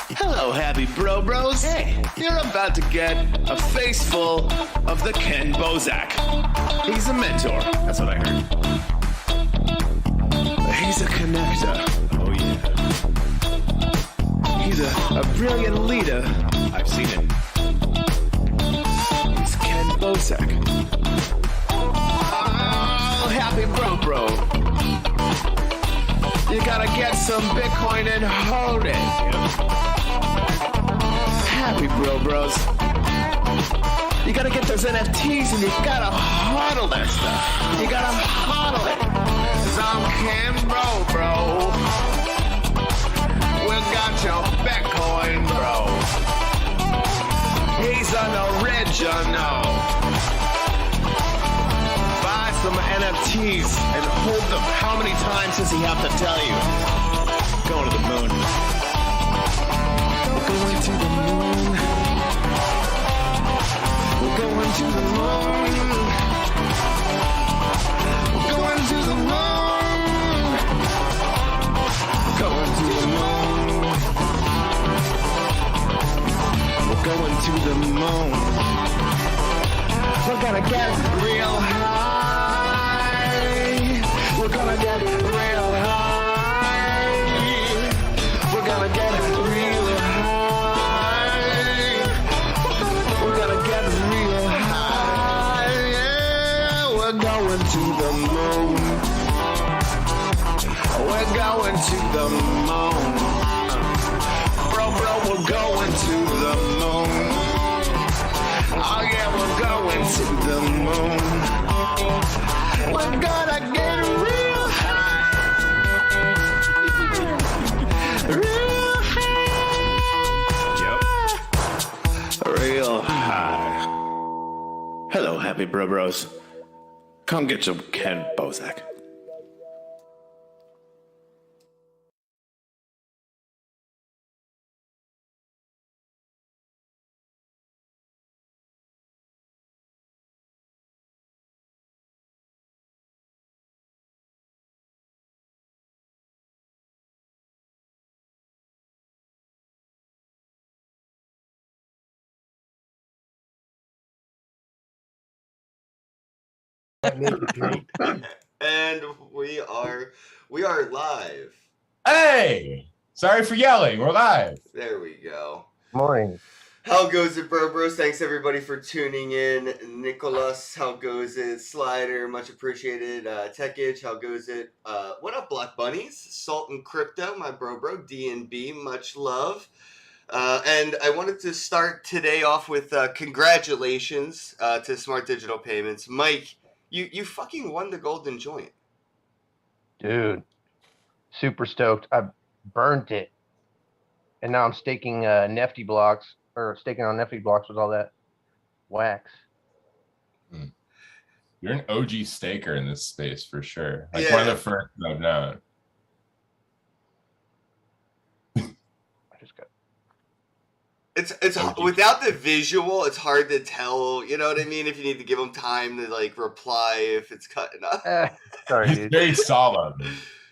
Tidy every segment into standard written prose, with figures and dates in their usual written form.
Hello, happy bros. Hey, you're about to get a face full of the Kenn Bosak. He's a mentor. That's what I heard. He's a connector. Oh, yeah. He's a brilliant leader. I've seen it. He's Kenn Bosak. Oh, happy bro. You gotta get some Bitcoin and hold it. Happy bros. You gotta get those NFTs and you gotta hodl that stuff. You gotta hodl it. 'Cause I'm Kenn bro. We got your Bitcoin, bro. He's an original. Buy some NFTs and hold them. How many times does he have to tell you? Going to the moon. We're going to the moon. We're going to the moon. We're going to the moon. Going to the moon. We're going to the moon. We're gonna get real high. We're gonna get real high. We're gonna get real high. We're gonna get real high. Yeah, we're going to the moon. We're going to the moon. Bro, we're going to the moon. Oh yeah, we're going to the moon. We're gonna get real high. Real high. Yep. Real high. Hello, happy bros. Come get your Kenn Bosak. And we are live. Hey! Sorry for yelling. We're live. There we go. Morning. How goes it, bros? Thanks everybody for tuning in. Nicholas, how goes it? Slider, much appreciated. Tech Itch, how goes it? What up, Black Bunnies? Salt and Crypto, my bro. DNB, much love. And I wanted to start today off with congratulations to Smart Digital Payments. Mike, you fucking won the Golden Joint. Dude, super stoked. I burnt it. And now I'm staking Nifty blocks, or staking on Nifty blocks with all that wax. You're an OG staker in this space for sure. Like Yeah. one of the first I've known. I just got It's OG. without the visual, it's hard to tell. You know what I mean? If you need to give them time to like reply, if it's cutting up. sorry, He's dude. very solid.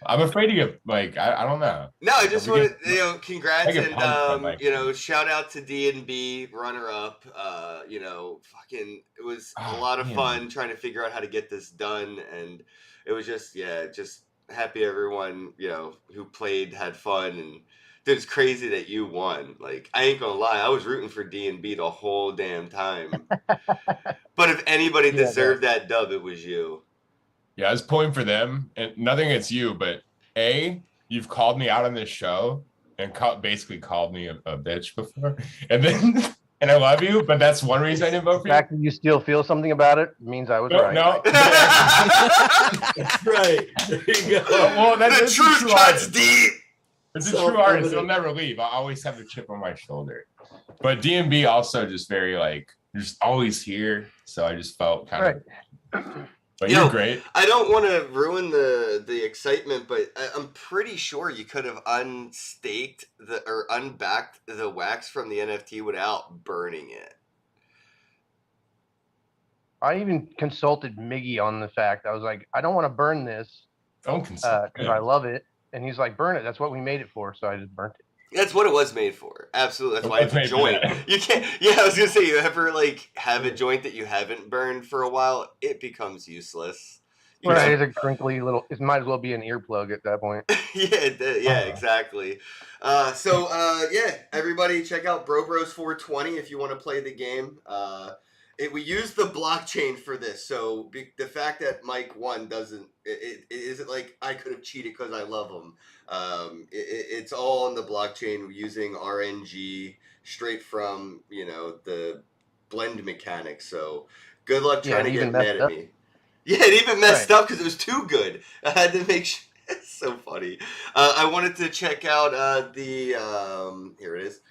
I'm afraid to get like I don't know. No, I just We wanted get- congrats I get pumped by and Mike. shout out to D&B runner up. Fucking it was a lot of man. fun trying to figure out how to get this done, and it was just happy everyone who played had fun, and dude, it's crazy that you won. Like I ain't gonna lie, I was rooting for D&B the whole damn time. But if anybody Yeah, deserved that dub, it was you. Yeah, I was pulling for them, and nothing against you, but you've called me out on this show and basically called me a bitch before, and then and I love you, but that's one reason I didn't vote for The you. fact that you still feel something about it means I was right. No. That's right. There you go. Well, The that's truth true cuts artist. deep. It's a true artist. It'll never leave. I'll always have the chip on my shoulder. But DMB also just very like, you're just always here. So I just felt kind of. But Yo, you're great. I don't want to ruin the excitement, but I'm pretty sure you could have unstaked or unbacked the wax from the NFT without burning it. I even consulted Miggy on the fact. I was like, I don't want to burn this Don't consult. because I love it. And he's like, burn it. That's what we made it for. So I just burnt it. That's what it was made for. Absolutely. That's why It's it's a made for joint. that. You can't. Yeah, I was gonna say, you ever like have a joint that you haven't burned for a while, it becomes useless. You Right, know? it's a crinkly little. It might as well be an earplug at that point. Yeah, exactly. Yeah, everybody check out Bro Bros 420 if you want to play the game. We use the blockchain for this, so the fact that Mike won doesn't it isn't like I could have cheated because I love him. It's all on the blockchain using RNG straight from the blend mechanics. So good luck Yeah, trying to it even get mad messed at up. me. Yeah, it even messed Right. up because it was too good. I had to make sure. It's so funny. I wanted to check out here it is.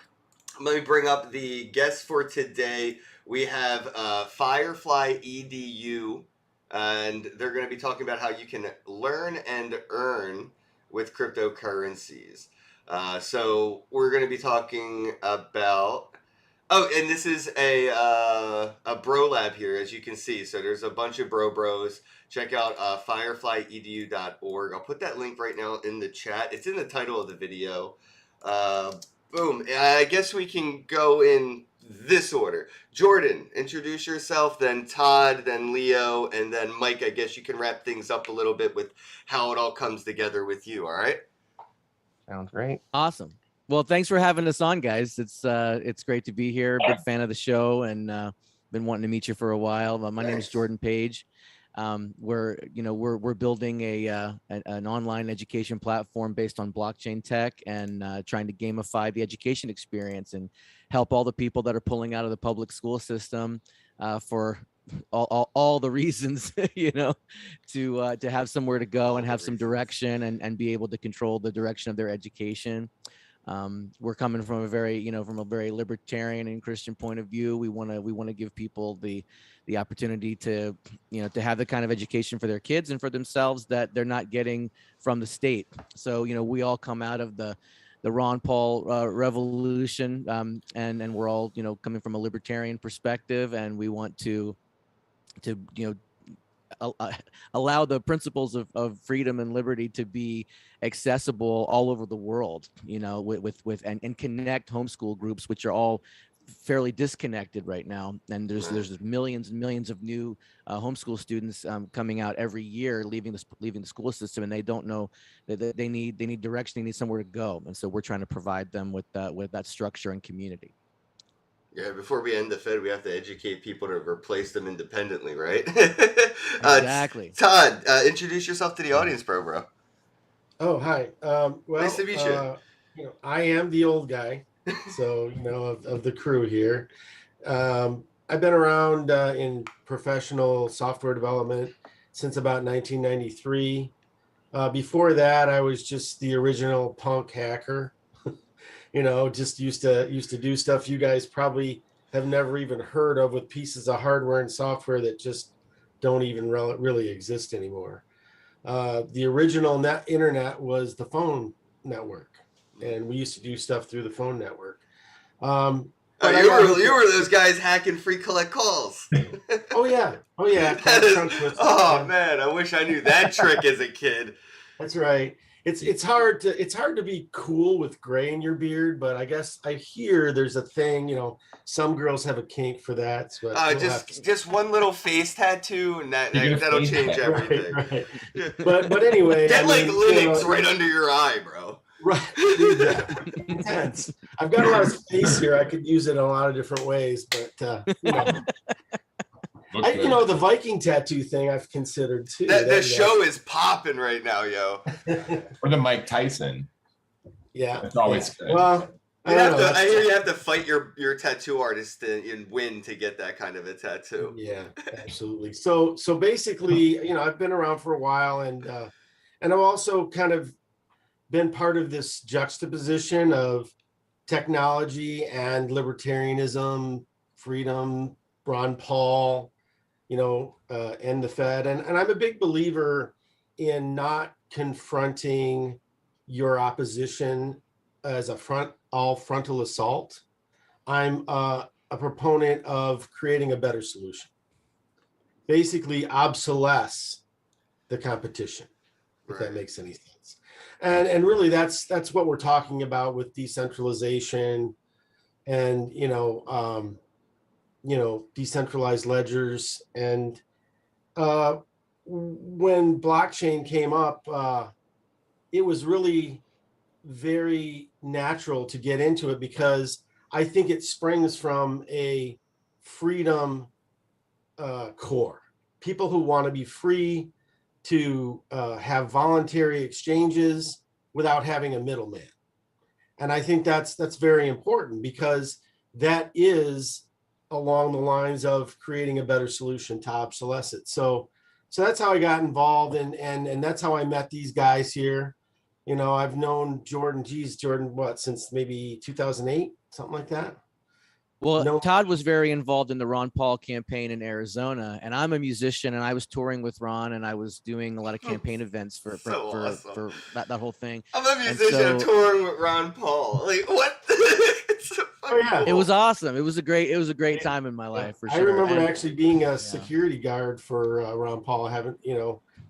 Let me bring up the guests for today. We have Firefly EDU, and they're going to be talking about how you can learn and earn with cryptocurrencies. So we're going to be talking about. Oh, and this is a bro lab here, as you can see. So there's a bunch of bros. Check out fireflyedu.org. I'll put that link right now in the chat. It's in the title of the video. Boom. I guess we can go in this order. Jordan, introduce yourself, then Todd, then Leo, and then Mike. I guess you can wrap things up a little bit with how it all comes together with you, all right? Sounds great. Awesome. Well, thanks for having us on, guys. It's great to be here. Big fan of the show, and been wanting to meet you for a while. My name is Nice. Jordan Page. We're building an online education platform based on blockchain tech and trying to gamify the education experience and help all the people that are pulling out of the public school system for all the reasons, to have somewhere to go and have some direction and be able to control the direction of their education. We're coming from a very libertarian and Christian point of view. We want to give people the opportunity to have the kind of education for their kids and for themselves that they're not getting from the state. So, we all come out of the Ron Paul revolution, and we're all, coming from a libertarian perspective, and we want to allow the principles of freedom and liberty to be accessible all over the world, and connect homeschool groups, which are all fairly disconnected right now. And there's millions and millions of new homeschool students coming out every year, leaving the school system, and they don't know that they need direction, they need somewhere to go. And so we're trying to provide them with that structure and community. Yeah, before we end the Fed, we have to educate people to replace them independently, right? Exactly. Todd, introduce yourself to the audience, bro. Oh, hi. Well, Nice to meet you. I am the old guy, so of the crew here. I've been around in professional software development since about 1993. Before that, I was just the original punk hacker. Just used to do stuff you guys probably have never even heard of, with pieces of hardware and software that just don't even really exist anymore. The original internet was the phone network, and we used to do stuff through the phone network. You were those guys hacking free collect calls. Oh yeah. Man, I wish I knew that trick as a kid. That's right. It's hard to be cool with gray in your beard, but I guess I hear there's a thing, some girls have a kink for that. So just one little face tattoo, and that'll change everything. Right. But anyway, get Linux right under your eye, bro. Right. Yeah. Intense. I've got a lot of space here. I could use it in a lot of different ways, but the Viking tattoo thing I've considered too. The show is popping right now, yo. Or the Mike Tyson. Yeah. It's always good. Well, I hear you have to fight your tattoo artist and win to get that kind of a tattoo. Yeah, absolutely. So basically, I've been around for a while, and I've also kind of been part of this juxtaposition of technology and libertarianism, freedom, Ron Paul, and the Fed. And I'm a big believer in not confronting your opposition as a frontal assault. I'm a proponent of creating a better solution. Basically, obsolesce the competition, if that makes any sense. And really that's what we're talking about with decentralization and decentralized ledgers. And when blockchain came up, it was really very natural to get into it because I think it springs from a freedom core. People who want to be free to have voluntary exchanges without having a middleman. And I think that's very important because that is along the lines of creating a better solution to obsolescence. So that's how I got involved, and that's how I met these guys here. I've known Jordan, since maybe 2008, something like that. Well, No. Todd was very involved in the Ron Paul campaign in Arizona, and I'm a musician, and I was touring with Ron, and I was doing a lot of campaign events for awesome. for that whole thing. I'm a musician touring with Ron Paul. Like what? It's so Oh yeah, It was awesome. It was a great time in my life for sure. I remember actually being a security guard for Ron Paul, having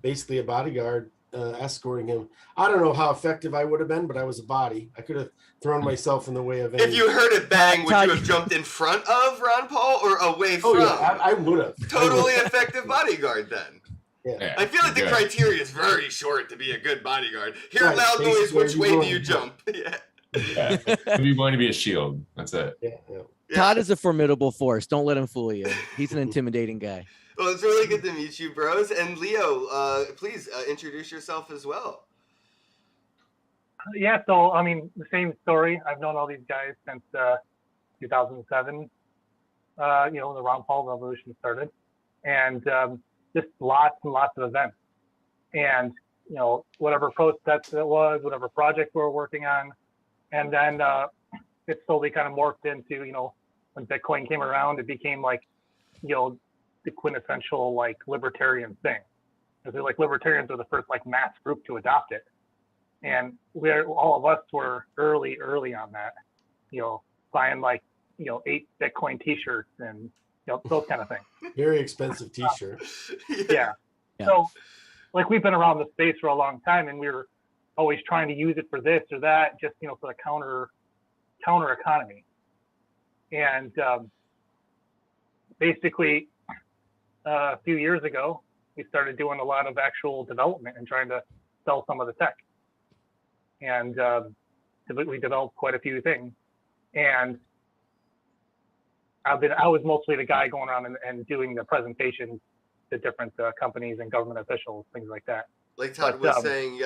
basically a bodyguard escorting him. I don't know how effective I would have been, but I was a body. I could have thrown myself in the way of any. If you heard it bang, would you have jumped in front of Ron Paul or away from? Oh yeah, I would have. Totally effective bodyguard then. Yeah. I feel like the criteria is very short to be a good bodyguard. Hear Right, loud noise, basically, which way do you jump? Yeah. You're going to be a shield. That's it. Yeah. Todd is a formidable force. Don't let him fool you. He's an intimidating guy. Well, it's really good to meet you, bros. And Leo, please introduce yourself as well. Yeah, so I mean, the same story. I've known all these guys since 2007. The Ron Paul revolution started, and just lots and lots of events, and whatever protests it was, whatever project we were working on, and then it slowly kind of morphed into when Bitcoin came around, it became like the quintessential like libertarian thing. Because like libertarians were the first like mass group to adopt it. And all of us were early on that, buying like, 8 Bitcoin t-shirts and, those kind of things. Very expensive t-shirt. Yeah. So like we've been around the space for a long time and we were always trying to use it for this or that, just, for the counter economy. And basically a few years ago, we started doing a lot of actual development and trying to sell some of the tech. And we developed quite a few things. And I was mostly the guy going around and doing the presentations to different companies and government officials, things like that. Like Todd was saying, you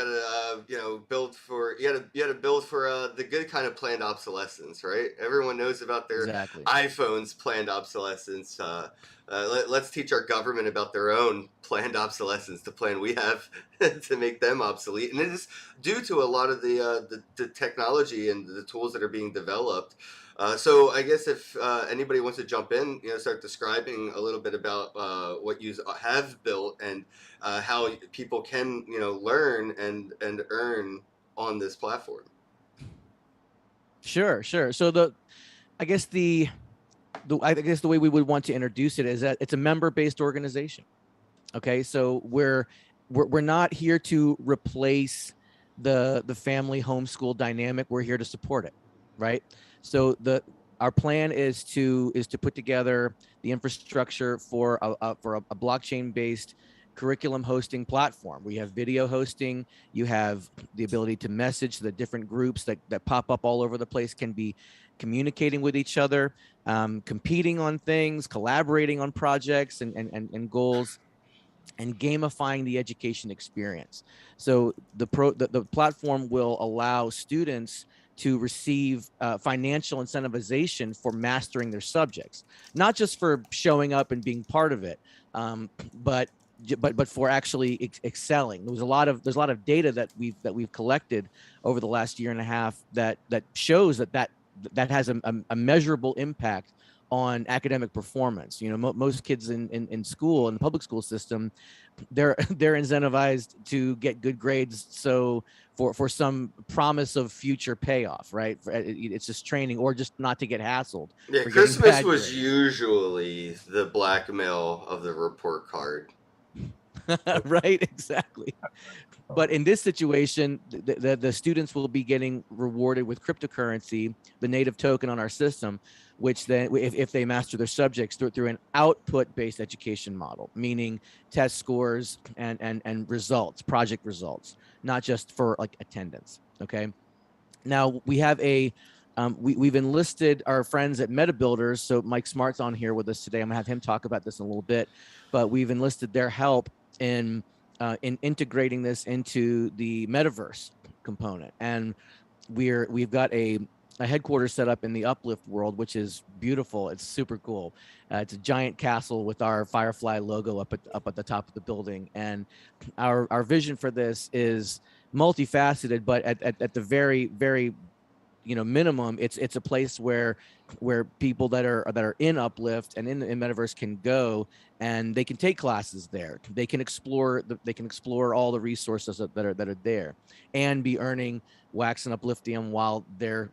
gotta build for the good kind of planned obsolescence, right? Everyone knows about their iPhones planned obsolescence. Let's teach our government about their own planned obsolescence, the plan we have to make them obsolete, and it is due to a lot of the technology and the tools that are being developed. So I guess if anybody wants to jump in, start describing a little bit about what you have built and how people can, learn and earn on this platform. Sure. So I guess the way we would want to introduce it is that it's a member-based organization. Okay, so we're not here to replace the family homeschool dynamic. We're here to support it, right? So our plan is to put together the infrastructure for a blockchain-based curriculum hosting platform. We have video hosting. You have the ability to message the different groups that pop up all over the place, can be communicating with each other, competing on things, collaborating on projects and goals, and gamifying the education experience. So the platform will allow students to receive financial incentivization for mastering their subjects, not just for showing up and being part of it, but for actually excelling. There's a lot of data that we've collected over the last year and a half that shows that has a measurable impact on academic performance. Most kids in school, in the public school system, they're incentivized to get good grades, so for some promise of future payoff, right? It's just training, or just not to get hassled. Yeah, Christmas was usually the blackmail of the report card. Right, exactly. But in this situation, the students will be getting rewarded with cryptocurrency, the native token on our system, which then, if they master their subjects through an output-based education model, meaning test scores and results, project results, not just for like attendance. Okay. Now we have we've enlisted our friends at Meta Builders. So Mike Smart's on here with us today. I'm gonna have him talk about this in a little bit, but we've enlisted their help in integrating this into the metaverse component. And we've got a headquarters set up in the Uplift world, which is beautiful. It's super cool. It's a giant castle with our Firefly logo up at the top of the building. And our vision for this is multifaceted, but at the very minimum, it's a place where people that are in Uplift and in metaverse can go, and they can take classes there. They can explore all the resources that are there, and be earning wax and upliftium while they're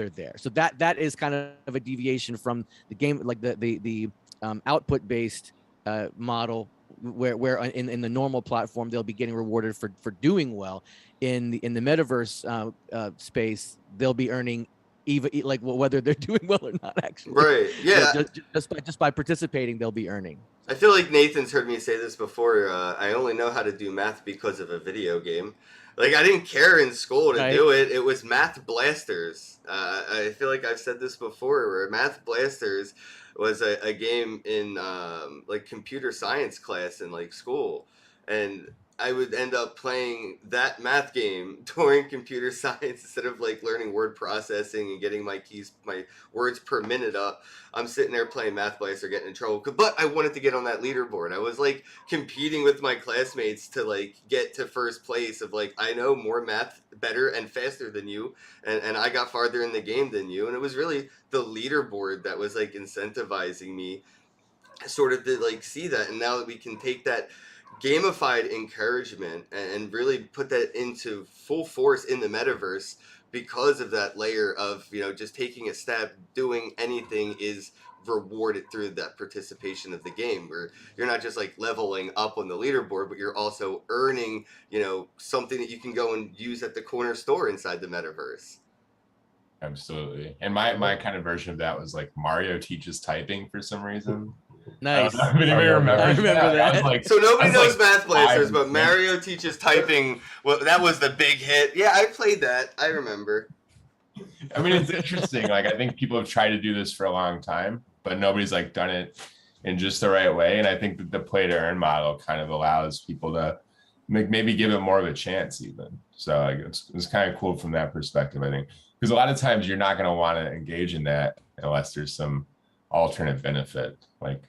there. So that is kind of a deviation from the game, like the output based model, where in the normal platform they'll be getting rewarded for doing well. In the metaverse space, they'll be earning even like whether they're doing well or not, actually. Right. Yeah. Just by participating, they'll be earning. I feel like Nathan's heard me say this before. I only know how to do math because of a video game. Like, I didn't care in school to do it. It was Math Blasters. I feel like I've said this before, where Math Blasters was a game in like computer science class in like school, and I would end up playing that math game during computer science instead of like learning word processing and getting my words per minute up. I'm sitting there playing Math Blaster, getting in trouble. But I wanted to get on that leaderboard. I was like competing with my classmates to like get to first place of like, I know more math better and faster than you, and I got farther in the game than you. And it was really the leaderboard that was like incentivizing me sort of to like see that. And now that we can take that gamified encouragement and really put that into full force in the metaverse, because of that layer of, just taking a step, doing anything is rewarded through that participation of the game, where you're not just like leveling up on the leaderboard, but you're also earning, something that you can go and use at the corner store inside the metaverse. Absolutely. And my kind of version of that was like Mario teaches typing for some reason. Nice. I remember that. that. I was like, So nobody knows like Math Blasters, 5 but Mario teaches typing. Well, that was the big hit. Yeah, I played that. I remember. I mean, it's interesting. Like, I think people have tried to do this for a long time, but nobody's like done it in just the right way. And I think that the play to earn model kind of allows people to maybe give it more of a chance even. So like, it's kind of cool from that perspective, I think, because a lot of times you're not going to want to engage in that unless there's some alternate benefit, like,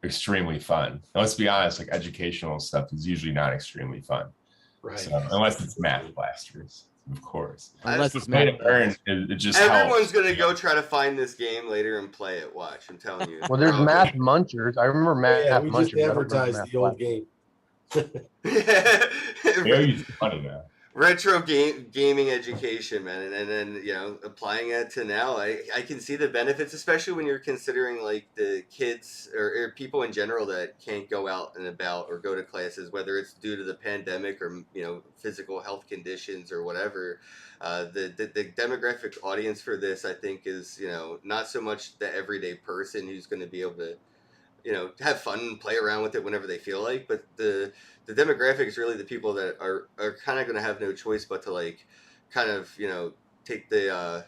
extremely fun. And let's be honest, like educational stuff is usually not extremely fun. Right. So, unless it's Math Blasters, of course. Unless it's play to earn, it just Everyone's helps. going to go try to find this game later and play it. Watch, I'm telling you. Well, there's Math Munchers. I remember Math Yeah, we Munchers. just advertised the old game. Very funny now. Retro gaming education, man, and then applying it to now, I can see the benefits, especially when you're considering like the kids or people in general that can't go out and about or go to classes, whether it's due to the pandemic or physical health conditions or whatever. The demographic audience for this, I think, is not so much the everyday person who's going to be able to have fun and play around with it whenever they feel like, but the demographic is really the people that are kind of going to have no choice but to like kind of take the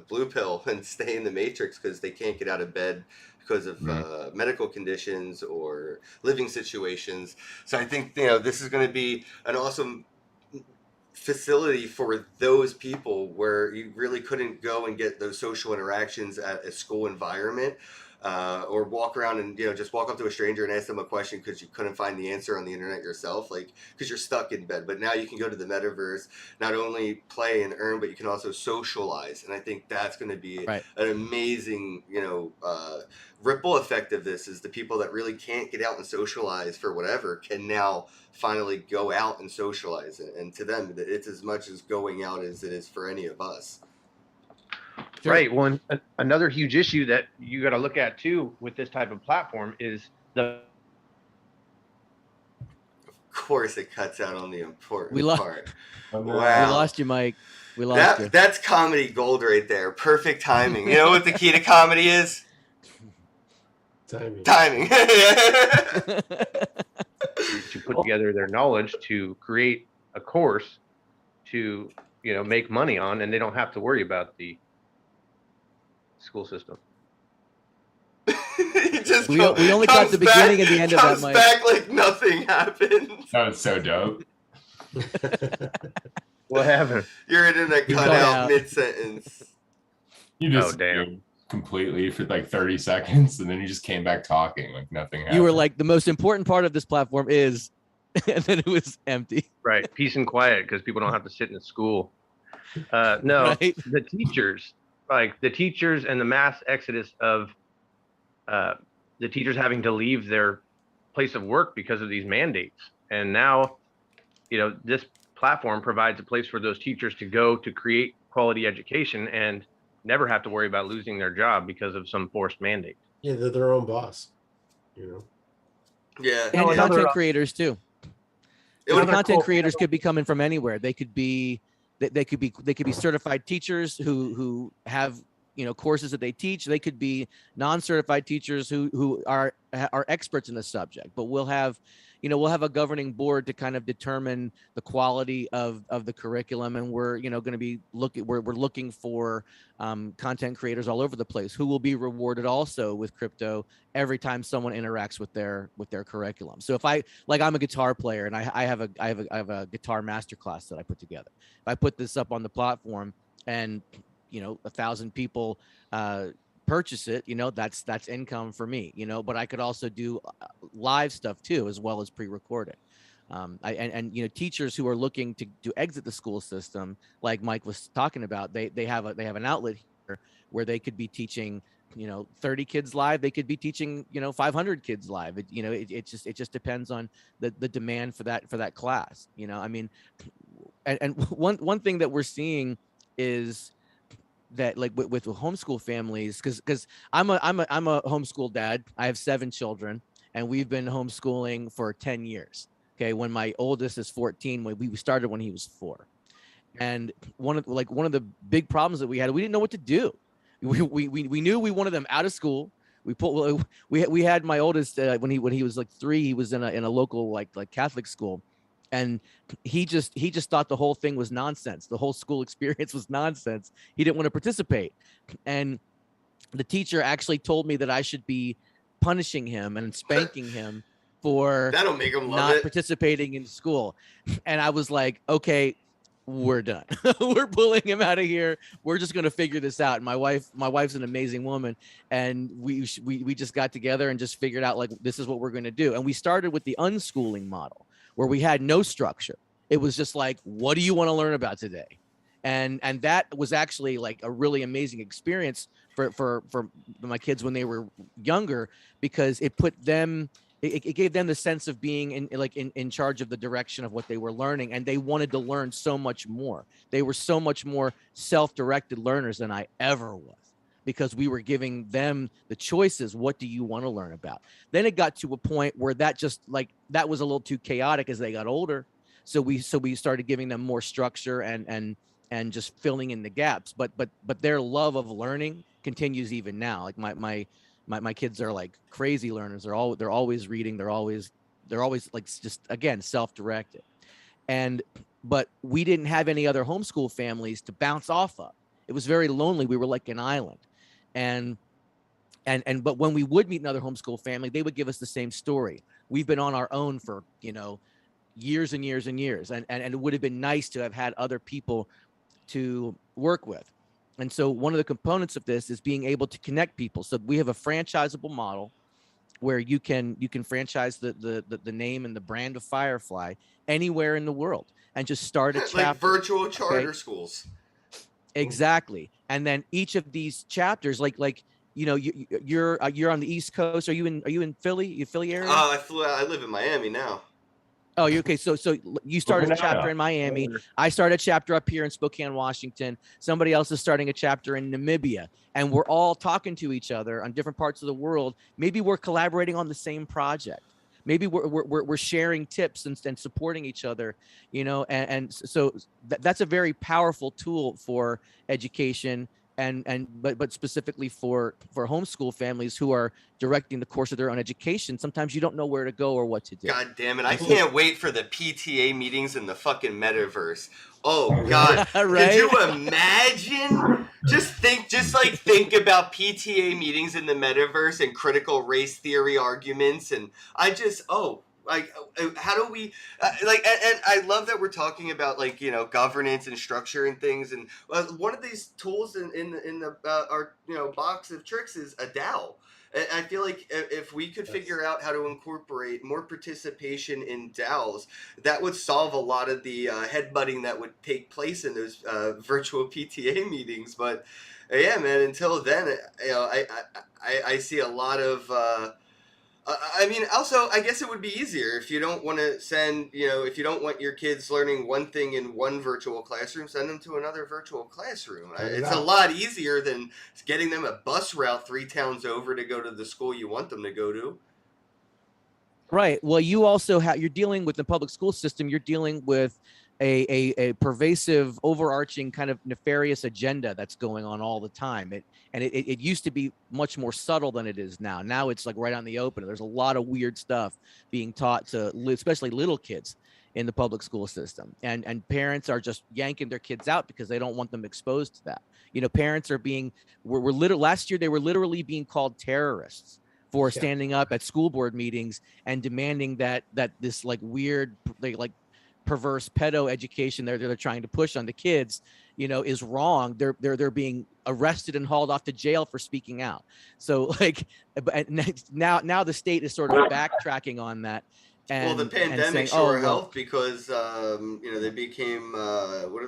blue pill and stay in the matrix because they can't get out of bed because of medical conditions or living situations. So I think this is going to be an awesome facility for those people where you really couldn't go and get those social interactions at a school environment. Or walk around and just walk up to a stranger and ask them a question because you couldn't find the answer on the internet yourself, like because you're stuck in bed. But now you can go to the metaverse, not only play and earn, but you can also socialize. And I think that's going to be an amazing ripple effect of this. Is the people that really can't get out and socialize for whatever can now finally go out and socialize, and to them it's as much as going out as it is for any of us. Sure. Right. One another huge issue that you got to look at too with this type of platform is the course it cuts out on the important We lo- part. Oh, no. We Wow. lost you, Mike. We lost you. That's comedy gold right there. Perfect timing. You know what the key to comedy is? Timing. Timing. To put together their knowledge to create a course to make money on, and they don't have to worry about the school system. We only caught the beginning and the end of that, comes Mike. back like nothing happened. That was so dope. What happened? Your internet You cut cut out out. mid-sentence. You just damn. completely for like 30 seconds, and then you just came back talking like nothing happened. You were like, the most important part of this platform is, and then it was empty. Right, peace and quiet, because people don't have to sit in school. No, Right? the teachers, and the mass exodus of the teachers having to leave their place of work because of these mandates. And now, this platform provides a place for those teachers to go to create quality education and never have to worry about losing their job because of some forced mandate. Yeah, they're their own boss. Yeah. And another, content creators too. It And would- content creators could be coming from anywhere. They could be certified teachers who have courses that they teach. They could be non-certified teachers who are experts in the subject. But we'll have a governing board to kind of determine the quality of the curriculum, and we're going to be looking for content creators all over the place who will be rewarded also with crypto every time someone interacts with their curriculum. So if I'm a guitar player and I have a guitar masterclass that I put together. If I put this up on the platform and 1,000 people purchase it, that's income for me, but I could also do live stuff too, as well as pre-recorded. Teachers who are looking to exit the school system, like Mike was talking about, they have an outlet here where they could be teaching 30 kids live. They could be teaching 500 kids live. It just depends on the demand for that class. And one thing that we're seeing is that, like with homeschool families, because I'm a homeschool dad. I have 7 children, and we've been homeschooling for 10 years. Okay, when my oldest is 14, we started when he was 4, and one of the big problems that we didn't know what to do. We knew we wanted them out of school. We had my oldest when he was like 3. He was in a local like Catholic school. And he just thought the whole thing was nonsense. The whole school experience was nonsense. He didn't want to participate. And the teacher actually told me that I should be punishing him and spanking him for That'll make him love not it. participating in school. And I was like, okay, we're done. We're pulling him out of here. We're just going to figure this out. And my wife's an amazing woman. And we just got together and just figured out, like, this is what we're going to do. And we started with the unschooling model, where we had no structure. It was just like, what do you want to learn about today? And that was actually like a really amazing experience for my kids when they were younger, because it put them, it gave them the sense of being in charge of the direction of what they were learning. And they wanted to learn so much more. They were so much more self-directed learners than I ever was, because we were giving them the choices. What do you want to learn about? Then it got to a point where that was a little too chaotic as they got older. So we started giving them more structure and just filling in the gaps. But their love of learning continues even now. Like my kids are like crazy learners. They're always reading. They're always like, just, again, self-directed. But we didn't have any other homeschool families to bounce off of. It was very lonely. We were like an island. But when we would meet another homeschool family, they would give us the same story. We've been on our own for, years and years and years. And it would have been nice to have had other people to work with. And so one of the components of this is being able to connect people. So we have a franchisable model where you can franchise the name and the brand of Firefly anywhere in the world and just start a chapter. Like virtual charter schools. Exactly. And then each of these chapters, you're on the East Coast. Are you in Philly? You Philly area? I live in Miami now. Oh, you okay? So you started a chapter in Miami. I started a chapter up here in Spokane, Washington. Somebody else is starting a chapter in Namibia, and we're all talking to each other on different parts of the world. Maybe we're collaborating on the same project, Maybe we're sharing tips and supporting each other, you know, and so that's a very powerful tool for education. But specifically for homeschool families who are directing the course of their own education, sometimes you don't know where to go or what to do. God damn it. I can't wait for the PTA meetings in the fucking metaverse. Oh God. Right? Could you imagine? Think about PTA meetings in the metaverse and critical race theory arguments, and how do we and I love that we're talking about, like, you know, governance and structure and things, and one of these tools in the our, you know, box of tricks is a DAO. I feel like if we could figure out how to incorporate more participation in DAOs, that would solve a lot of the headbutting that would take place in those virtual PTA meetings. But yeah, man, until then, you know, I see a lot of. I mean, also, I guess it would be easier if you don't want to send, you know, if you don't want your kids learning one thing in one virtual classroom, send them to another virtual classroom. It's a lot easier than getting them a bus route 3 towns over to go to the school you want them to go to. Right. Well, you also you're dealing with the public school system. You're dealing with a pervasive, overarching kind of nefarious agenda that's going on all the time. It used to be much more subtle than it is now. Now it's like right on the open. There's a lot of weird stuff being taught to especially little kids in the public school system, and parents are just yanking their kids out because they don't want them exposed to that. You know, parents are last year they were literally being called terrorists for standing up at school board meetings and demanding that this like weird like perverse pedo education they're trying to push on the kids, you know, is wrong. They're being arrested and hauled off to jail for speaking out. So like, now the state is sort of backtracking on that. And, well, the pandemic sure helped because you know, they became what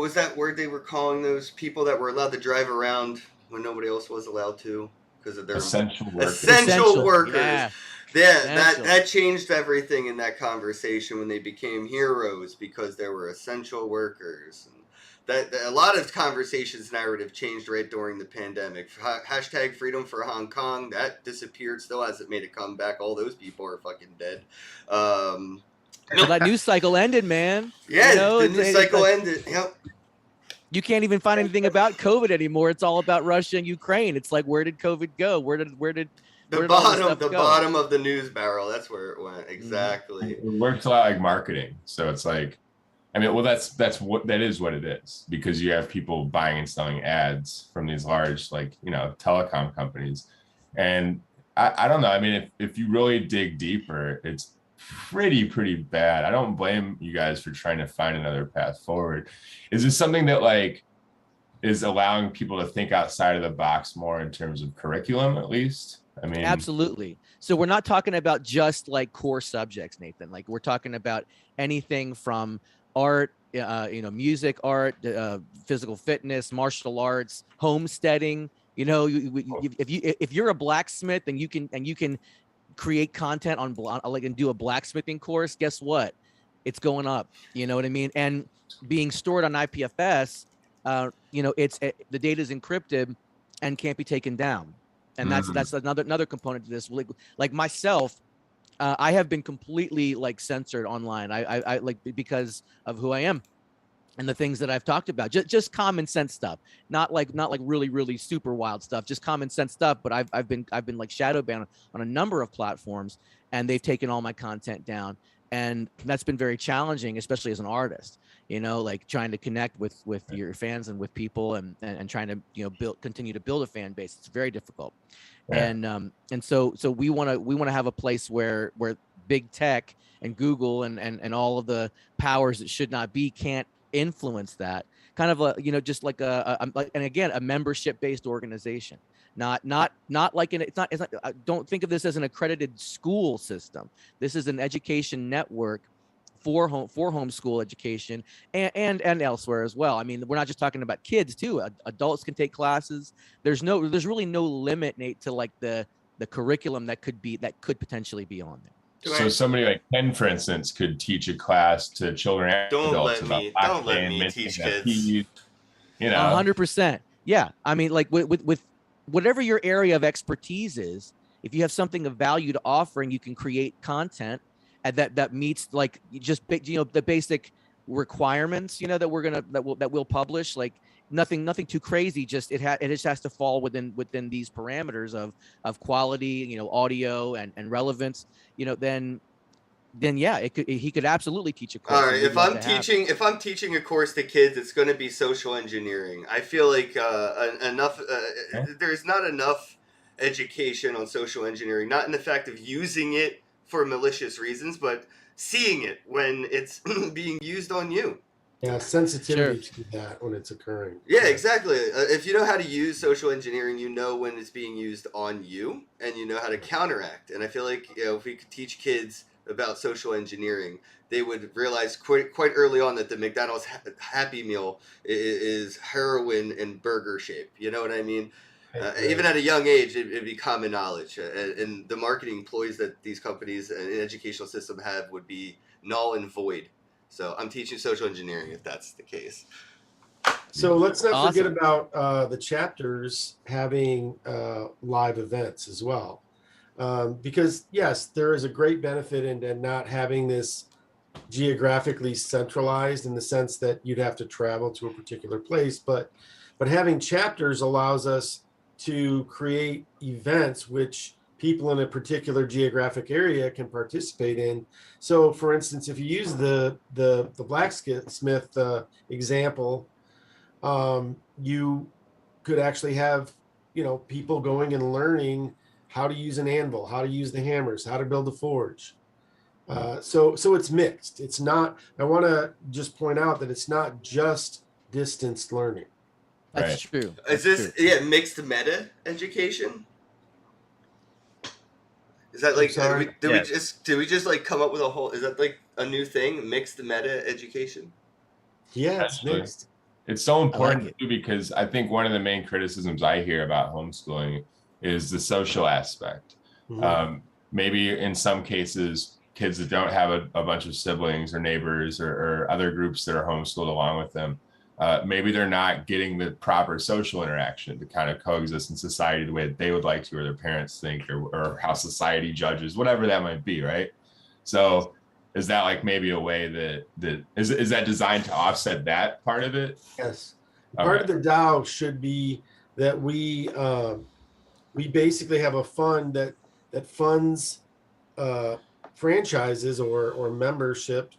was that word they were calling those people that were allowed to drive around when nobody else was allowed to because of their essential workers. Essential workers. Yeah, that changed everything in that conversation when they became heroes because they were essential workers. And that a lot of conversations narrative changed right during the pandemic. Hashtag freedom for Hong Kong, that disappeared, still hasn't made a comeback. All those people are fucking dead. Well, that news cycle ended, man. Yeah, you know, the news cycle ended. Yep. You can't even find anything about COVID anymore. It's all about Russia and Ukraine. It's like, where did COVID go? Where did the bottom of the news barrel? That's where it went. Exactly. It works a lot like marketing. So it's like, I mean, well, that is what it is, because you have people buying and selling ads from these large, like, you know, telecom companies. And I don't know. I mean, if you really dig deeper, it's pretty bad. I don't blame you guys for trying to find another path forward. Is this something that like is allowing people to think outside of the box more in terms of curriculum, at least? I mean, absolutely. So we're not talking about just like core subjects, Nathan. Like, we're talking about anything from art, you know, music, art, physical fitness, martial arts, homesteading. You know, if you're a blacksmith and you can create content on like and do a blacksmithing course, guess what? It's going up. You know what I mean? And being stored on IPFS, you know, the data is encrypted and can't be taken down. And that's another component to this. Like myself, I have been completely like censored online. I like, because of who I am and the things that I've talked about. Just common sense stuff, not like really super wild stuff. Just common sense stuff. But I've been like shadow banned on a number of platforms, and they've taken all my content down, and that's been very challenging, especially as an artist. You know, like trying to connect with your fans and with people, and trying to, you know, continue to build a fan base. It's very difficult. Yeah. And so we want to have a place where big tech and Google and all of the powers that should not be can't influence that. Kind of a, you know, just like and again, a membership based organization. Not like it's not don't think of this as an accredited school system. This is an education network for homeschool education and elsewhere as well. I mean, we're not just talking about kids too. Adults can take classes. There's really no limit, Nate, to like the curriculum that could potentially be on there. So somebody like Kenn, for instance, could teach a class to children and adults about don't let me teach kids. You know, 100%. Yeah, I mean, like with whatever your area of expertise is, If you have something of value to offer and you can create content and that meets like just the basic requirements, that we'll publish, like nothing too crazy, just it just has to fall within these parameters of quality, audio and relevance, then yeah, he could absolutely teach a course. All right, and we'd love to have it. if I'm teaching a course to kids, it's going to be social engineering. I feel like there's not enough education on social engineering, not in the fact of using it for malicious reasons, but seeing it when it's being used on you. Yeah, sensitivity to that when it's occurring. Yeah, exactly. If you know how to use social engineering, you know when it's being used on you, and you know how to counteract. And I feel like if we could teach kids about social engineering, they would realize quite early on that the McDonald's Happy Meal is heroin and burger shape. You know what I mean? Even at a young age, it'd be common knowledge, and the marketing ploys that these companies and the educational system have would be null and void. So I'm teaching social engineering if that's the case. So let's not Awesome. forget about the chapters having live events as well. Because yes, there is a great benefit in not having this geographically centralized in the sense that you'd have to travel to a particular place, but having chapters allows us to create events which people in a particular geographic area can participate in. So for instance, if you use the blacksmith example, you could actually have people going and learning how to use an anvil, how to use the hammers, how to build a forge. So it's mixed. It's not, I want to just point out that it's not just distance learning. That's true. Is this mixed meta education? Is that like did we just like come up with a whole? Is that like a new thing? Mixed meta education? Yeah, it's Actually, mixed. it's so important too, because I think one of the main criticisms I hear about homeschooling is the social aspect. Mhm. Maybe in some cases, kids that don't have a bunch of siblings or neighbors or other groups that are homeschooled along with them, maybe they're not getting the proper social interaction to kind of coexist in society the way that they would like to, or their parents think, or how society judges, whatever that might be, right? So is that like maybe a way that is that designed to offset that part of it? Yes. Okay. Part of the DAO should be that we basically have a fund that funds franchises or membership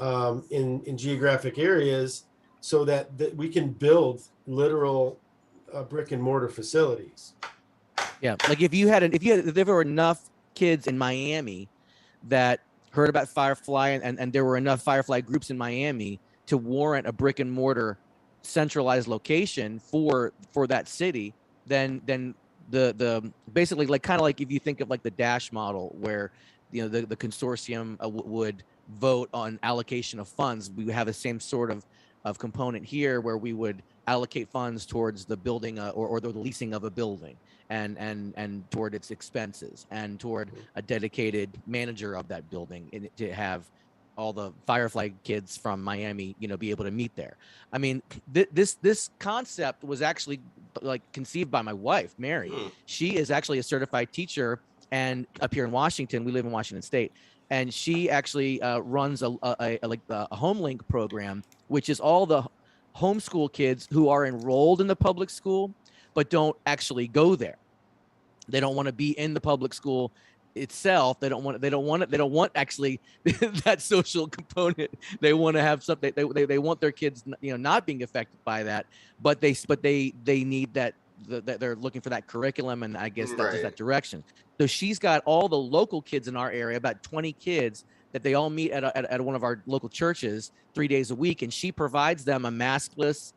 in geographic areas, so that we can build literal brick and mortar facilities. Yeah, like if there were enough kids in Miami that heard about Firefly and there were enough Firefly groups in Miami to warrant a brick and mortar centralized location for that city, then the basically, like kind of like if you think of like the Dash model, where the consortium would vote on allocation of funds, we would have the same sort of component here, where we would allocate funds towards the building or the leasing of a building, and toward its expenses, and toward a dedicated manager of that building, to have all the Firefly kids from Miami, be able to meet there. I mean, this concept was actually like conceived by my wife, Mary. She is actually a certified teacher, and up here in Washington, we live in Washington State, and she actually runs a HomeLink program, which is all the homeschool kids who are enrolled in the public school but don't actually go there. They don't want to be in the public school itself. They don't want actually that social component. They want to have something. They want their kids, not being affected by that, but they need that they're looking for that curriculum, and I guess that's just that direction. So she's got all the local kids in our area, about 20 kids, that they all meet at one of our local churches 3 days a week, and she provides them a maskless,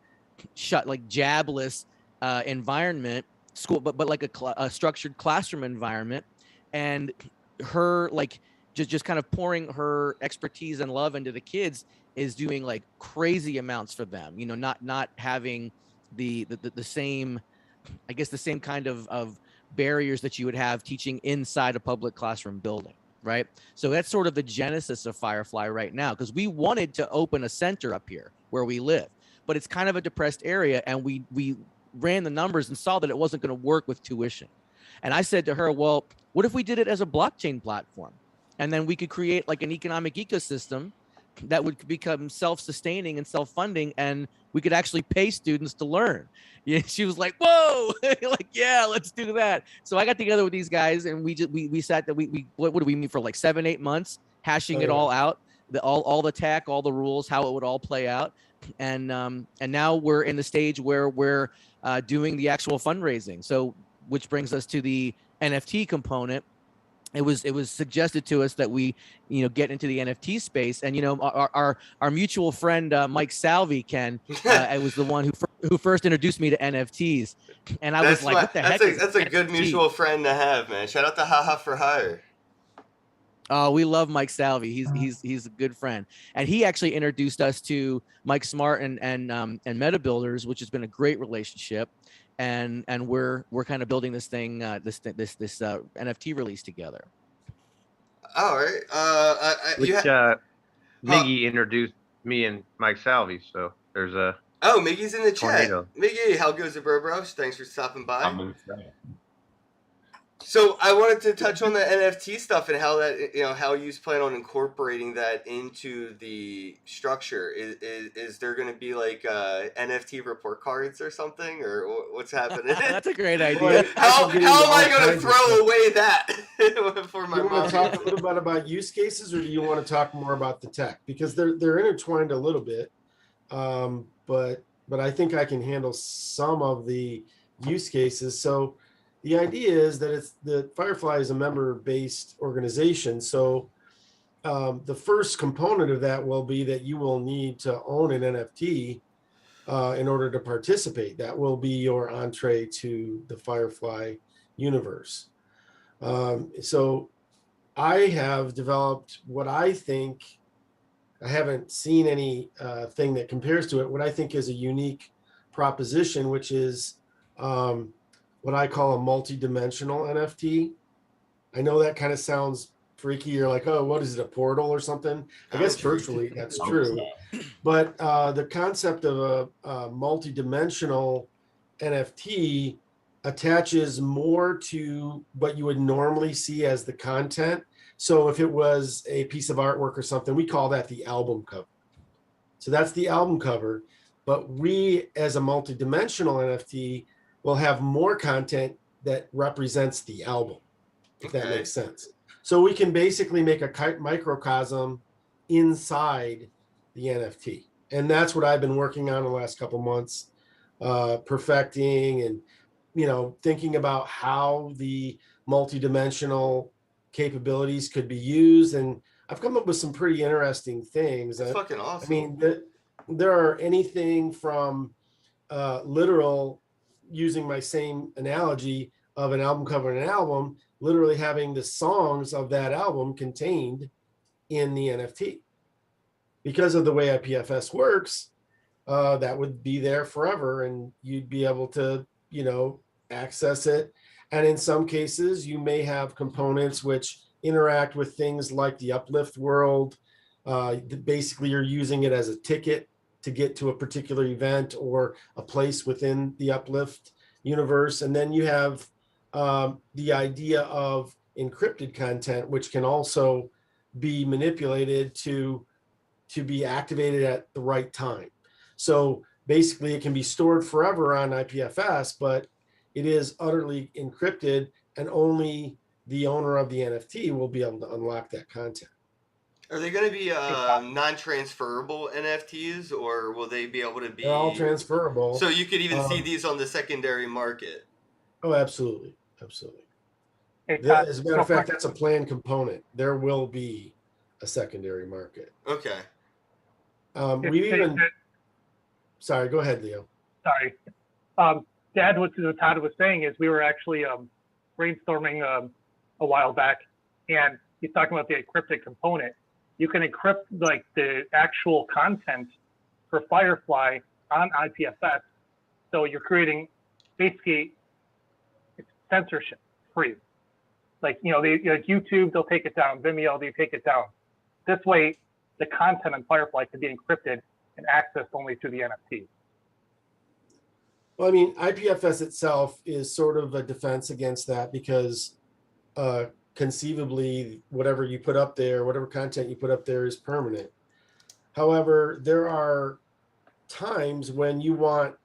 jabless environment, school, but like a structured classroom environment, and her just kind of pouring her expertise and love into the kids is doing like crazy amounts for them. Not having the same, I guess, the same kind of barriers that you would have teaching inside a public classroom building, right? So that's sort of the genesis of Firefly right now, because we wanted to open a center up here where we live, but it's kind of a depressed area, and we ran the numbers and saw that it wasn't going to work with tuition. And I said to her, well, what if we did it as a blockchain platform? And then we could create like an economic ecosystem that would become self-sustaining and self-funding, and we could actually pay students to learn. Yeah, she was like, whoa, like, yeah, let's do that. So I got together with these guys, and we sat that we what did we meet for like 7-8 months, hashing it all out, all the tech, all the rules, how it would all play out. And now we're in the stage where we're doing the actual fundraising. So which brings us to the NFT component. It was suggested to us that we, get into the NFT space, and our mutual friend Mike Salvi, Ken, it was the one who first introduced me to NFTs, and I was like, what the heck? That's a good mutual friend to have, man. Shout out to Haha for Hire. Oh, we love Mike Salvi. He's a good friend, and he actually introduced us to Mike Smart and Meta Builders, which has been a great relationship. And we're kind of building this thing, this NFT release together. All right. Miggy introduced me and Mike Salvi, so there's a. Oh, Miggy's in the chat. Tornado. Miggy, how goes it, bro? Thanks for stopping by. I'm gonna say. So I wanted to touch on the NFT stuff and how that, how you plan on incorporating that into the structure. Is there going to be like NFT report cards or something, or what's happening? That's a great idea. How am I going to throw away that for my You want mom? to talk a little bit about use cases, or do you want to talk more about the tech? Because they're intertwined a little bit, but I think I can handle some of the use cases. So the idea is that Firefly is a member-based organization. So the first component of that will be that you will need to own an NFT in order to participate. That will be your entree to the Firefly universe. So I have developed what I think, I haven't seen any thing that compares to it, what I think is a unique proposition, which is what I call a multi-dimensional NFT. I know that kind of sounds freaky. You're like, oh, what is it, a portal or something? I guess virtually that's true. But the concept of a multi-dimensional NFT attaches more to what you would normally see as the content. So if it was a piece of artwork or something, we call that the album cover. So that's the album cover. But we, as a multi-dimensional NFT, will have more content that represents the album, if that makes sense. So we can basically make a microcosm inside the NFT. And that's what I've been working on the last couple months, perfecting and, thinking about how the multidimensional capabilities could be used. And I've come up with some pretty interesting things. That's fucking awesome. I mean, there are anything from literal, using my same analogy of an album cover and an album, literally having the songs of that album contained in the NFT. Because of the way IPFS works, that would be there forever, and you'd be able to, access it. And in some cases, you may have components which interact with things like the Uplift world. Basically, you're using it as a ticket to get to a particular event or a place within the Uplift universe. And then you have the idea of encrypted content, which can also be manipulated to be activated at the right time. So basically it can be stored forever on IPFS, but it is utterly encrypted, and only the owner of the NFT will be able to unlock that content. Are they going to be non-transferable NFTs, or will they be able to be? They're all transferable. So you could even see these on the secondary market. Oh, absolutely. Absolutely. Hey, As a matter of fact, that's a planned component. There will be a secondary market. Okay. Sorry, go ahead, Leo. Sorry. Dad, what Todd was saying is we were actually brainstorming a while back, and he's talking about the encrypted component. You can encrypt like the actual content for Firefly on IPFS. So you're creating basically censorship free. Like, like YouTube, they'll take it down. Vimeo, they take it down. This way, the content on Firefly can be encrypted and accessed only through the NFT. Well, I mean, IPFS itself is sort of a defense against that because conceivably, whatever you put up there, whatever content you put up there is permanent. However, there are times when you want,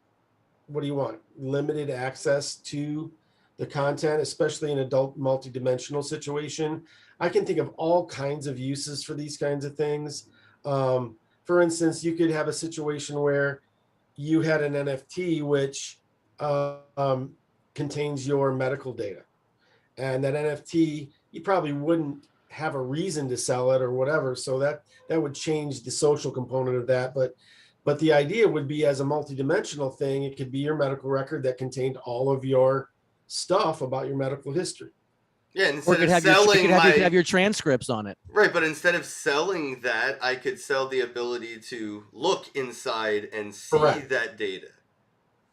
what do you want? Limited access to the content, especially in adult multidimensional situation. I can think of all kinds of uses for these kinds of things. For instance, you could have a situation where you had an NFT which contains your medical data, and that NFT you probably wouldn't have a reason to sell it or whatever. So that would change the social component of that. But the idea would be, as a multidimensional thing, it could be your medical record that contained all of your stuff about your medical history. Yeah, and Or instead it could of have your, selling my have your transcripts on it. right, but instead of selling that, I could sell the ability to look inside and see Correct. that data.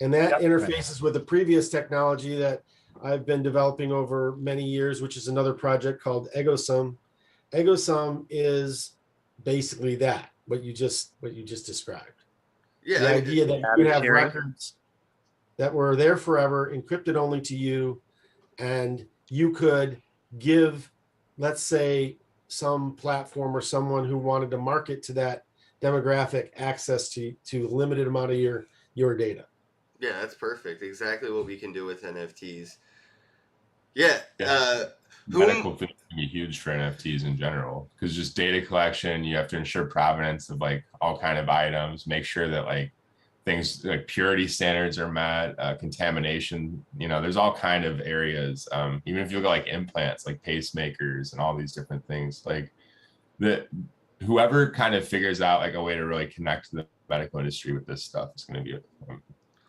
And that Yep. interfaces with the previous technology that I've been developing over many years, which is another project called EgoSum. EgoSum is basically that, what you just described. Yeah, The I mean, idea that you Data could have sharing. records that were there forever, encrypted only to you, and you could give, let's say, some platform or someone who wanted to market to that demographic access to a limited amount of your data. yeah, that's perfect. Exactly what we can do with NFTs. Yeah. Yeah. Whom- Medical things can be huge for NFTs in general, because just data collection, you have to ensure provenance of like all kind of items, make sure that like things like purity standards are met, contamination, there's all kind of areas. Even if you look at like implants, like pacemakers and all these different things, like whoever kind of figures out like a way to really connect to the medical industry with this stuff is going to be a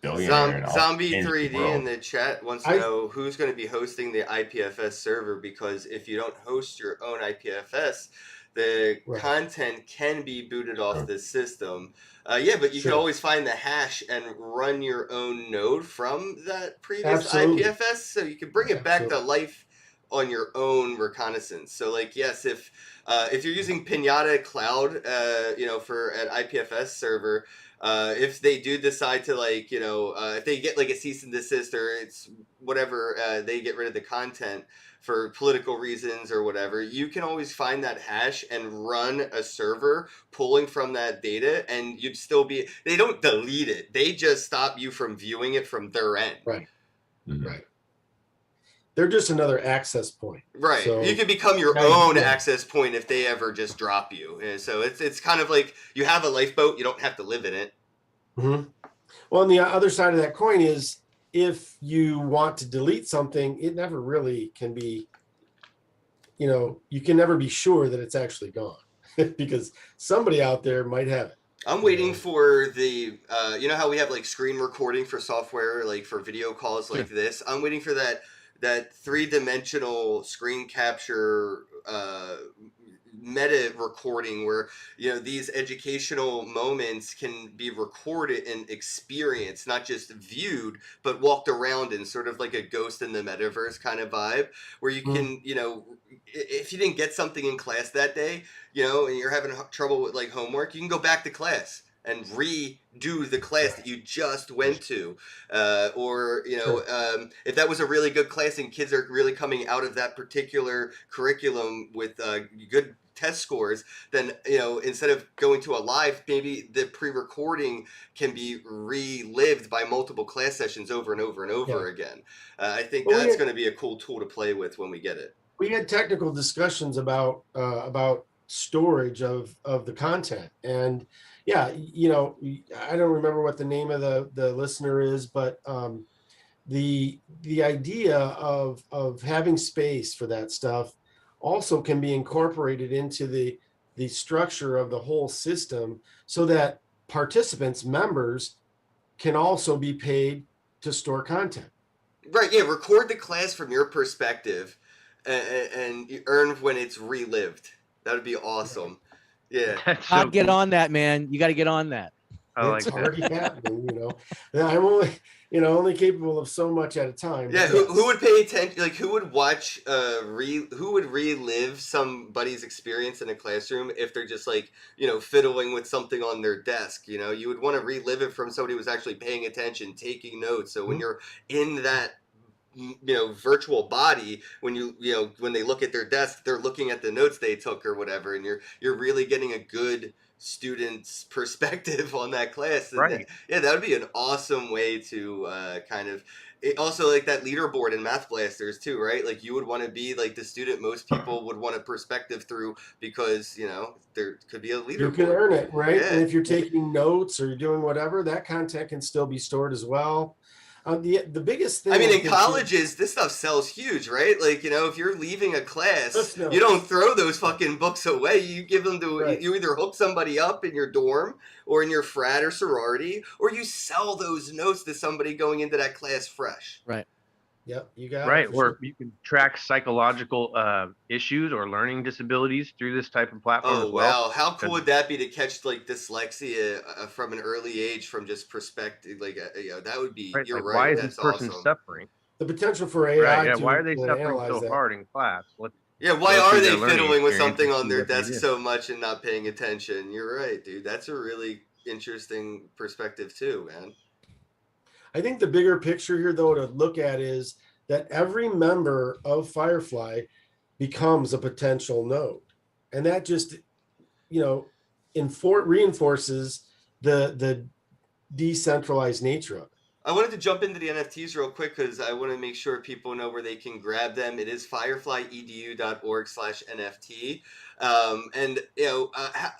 billionaire. and Zombie change the 3D in world. the chat wants to know who's going to be hosting the IPFS server, because if you don't host your own IPFS, the Right. content can be booted off Sure. the system. Yeah, but you Sure. can always find the hash and run your own node from that previous Absolutely. IPFS, so you can bring it back to Absolutely. life on your own reconnaissance. So, like, yes, if you're using Pinata Cloud, for an IPFS server, if they do decide to if they get like a cease and desist, or it's whatever, they get rid of the content for political reasons or whatever, you can always find that hash and run a server pulling from that data, and you'd still be, they don't delete it, they just stop you from viewing it from their end. Right. Mhm. Right. They're just another access point. Right. So, you can become your yeah, own yeah. access point if they ever just drop you. And so it's kind of like you have a lifeboat, you don't have to live in it. Mhm. Well, and the other side of that coin is, if you want to delete something, it never really can be, you can never be sure that it's actually gone because somebody out there might have it. I'm waiting for the, how we have like screen recording for software, like for video calls like this. I'm waiting for that 3-dimensional screen capture meta recording where these educational moments can be recorded and experienced, not just viewed but walked around in, sort of like a Ghost in the Metaverse kind of vibe, where you can if you didn't get something in class that day, and you're having trouble with like homework, you can go back to class and redo the class that you just went to, or if that was a really good class and kids are really coming out of that particular curriculum with good test scores, then instead of going to a live, maybe the pre-recording can be relived by multiple class sessions over and over and over again. I think that's going to be a cool tool to play with when we get it. We had technical discussions about storage of the content, and I don't remember what the name of the listener is, but the idea of having space for that stuff also can be incorporated into the structure of the whole system, so that participants, members, can also be paid to store content. Right, yeah, record the class from your perspective and you earn when it's relived. That would be awesome. Yeah. That's I'd so get cool. on that, man. You got to get on that. I like It's that. already happening, you know. And I'm only, only capable of so much at a time. Yeah, but who would pay attention? Like, who would watch? Who would relive somebody's experience in a classroom if they're just like fiddling with something on their desk? You would want to relive it from somebody who's actually paying attention, taking notes. So when Mhm. you're in that virtual body, when when they look at their desk, they're looking at the notes they took or whatever, and you're really getting a good student's perspective on that class. And Right. yeah, that would be an awesome way to kind of also like that leaderboard in Math Blasters too, right? Like you would want to be like the student most people would want a perspective through, because there could be a leaderboard. You can earn it, right? Yeah. And if you're taking notes or you're doing whatever, that content can still be stored as well. The biggest thing, I mean, I in think, colleges, this stuff sells huge, right? Like, if you're leaving a class, Cliff notes. you don't throw those fucking books away. You give them to, Right. you either hook somebody up in your dorm or in your frat or sorority, or you sell those notes to somebody going into that class fresh. Right. Yep, you got Right, it. for where sure. you can track psychological issues or learning disabilities through this type of platform Oh, as well. wow. How cool would that be to catch like dyslexia from an early age, from just perspective? Like, that would be, Right, you're like right. why is That's this person awesome. suffering? The potential for AI Right, yeah. to Why are they suffering analyze so that. hard in class? Yeah, why go are through they their learning fiddling with experience something and on see their what they desk did. so much and not paying attention? You're right, dude. That's a really interesting perspective too, man. I think the bigger picture here, though, to look at is that every member of Firefly becomes a potential node, and that just reinforces the decentralized nature of it. I wanted to jump into the NFTs real quick because I want to make sure people know where they can grab them. It is fireflyedu.org/NFT. And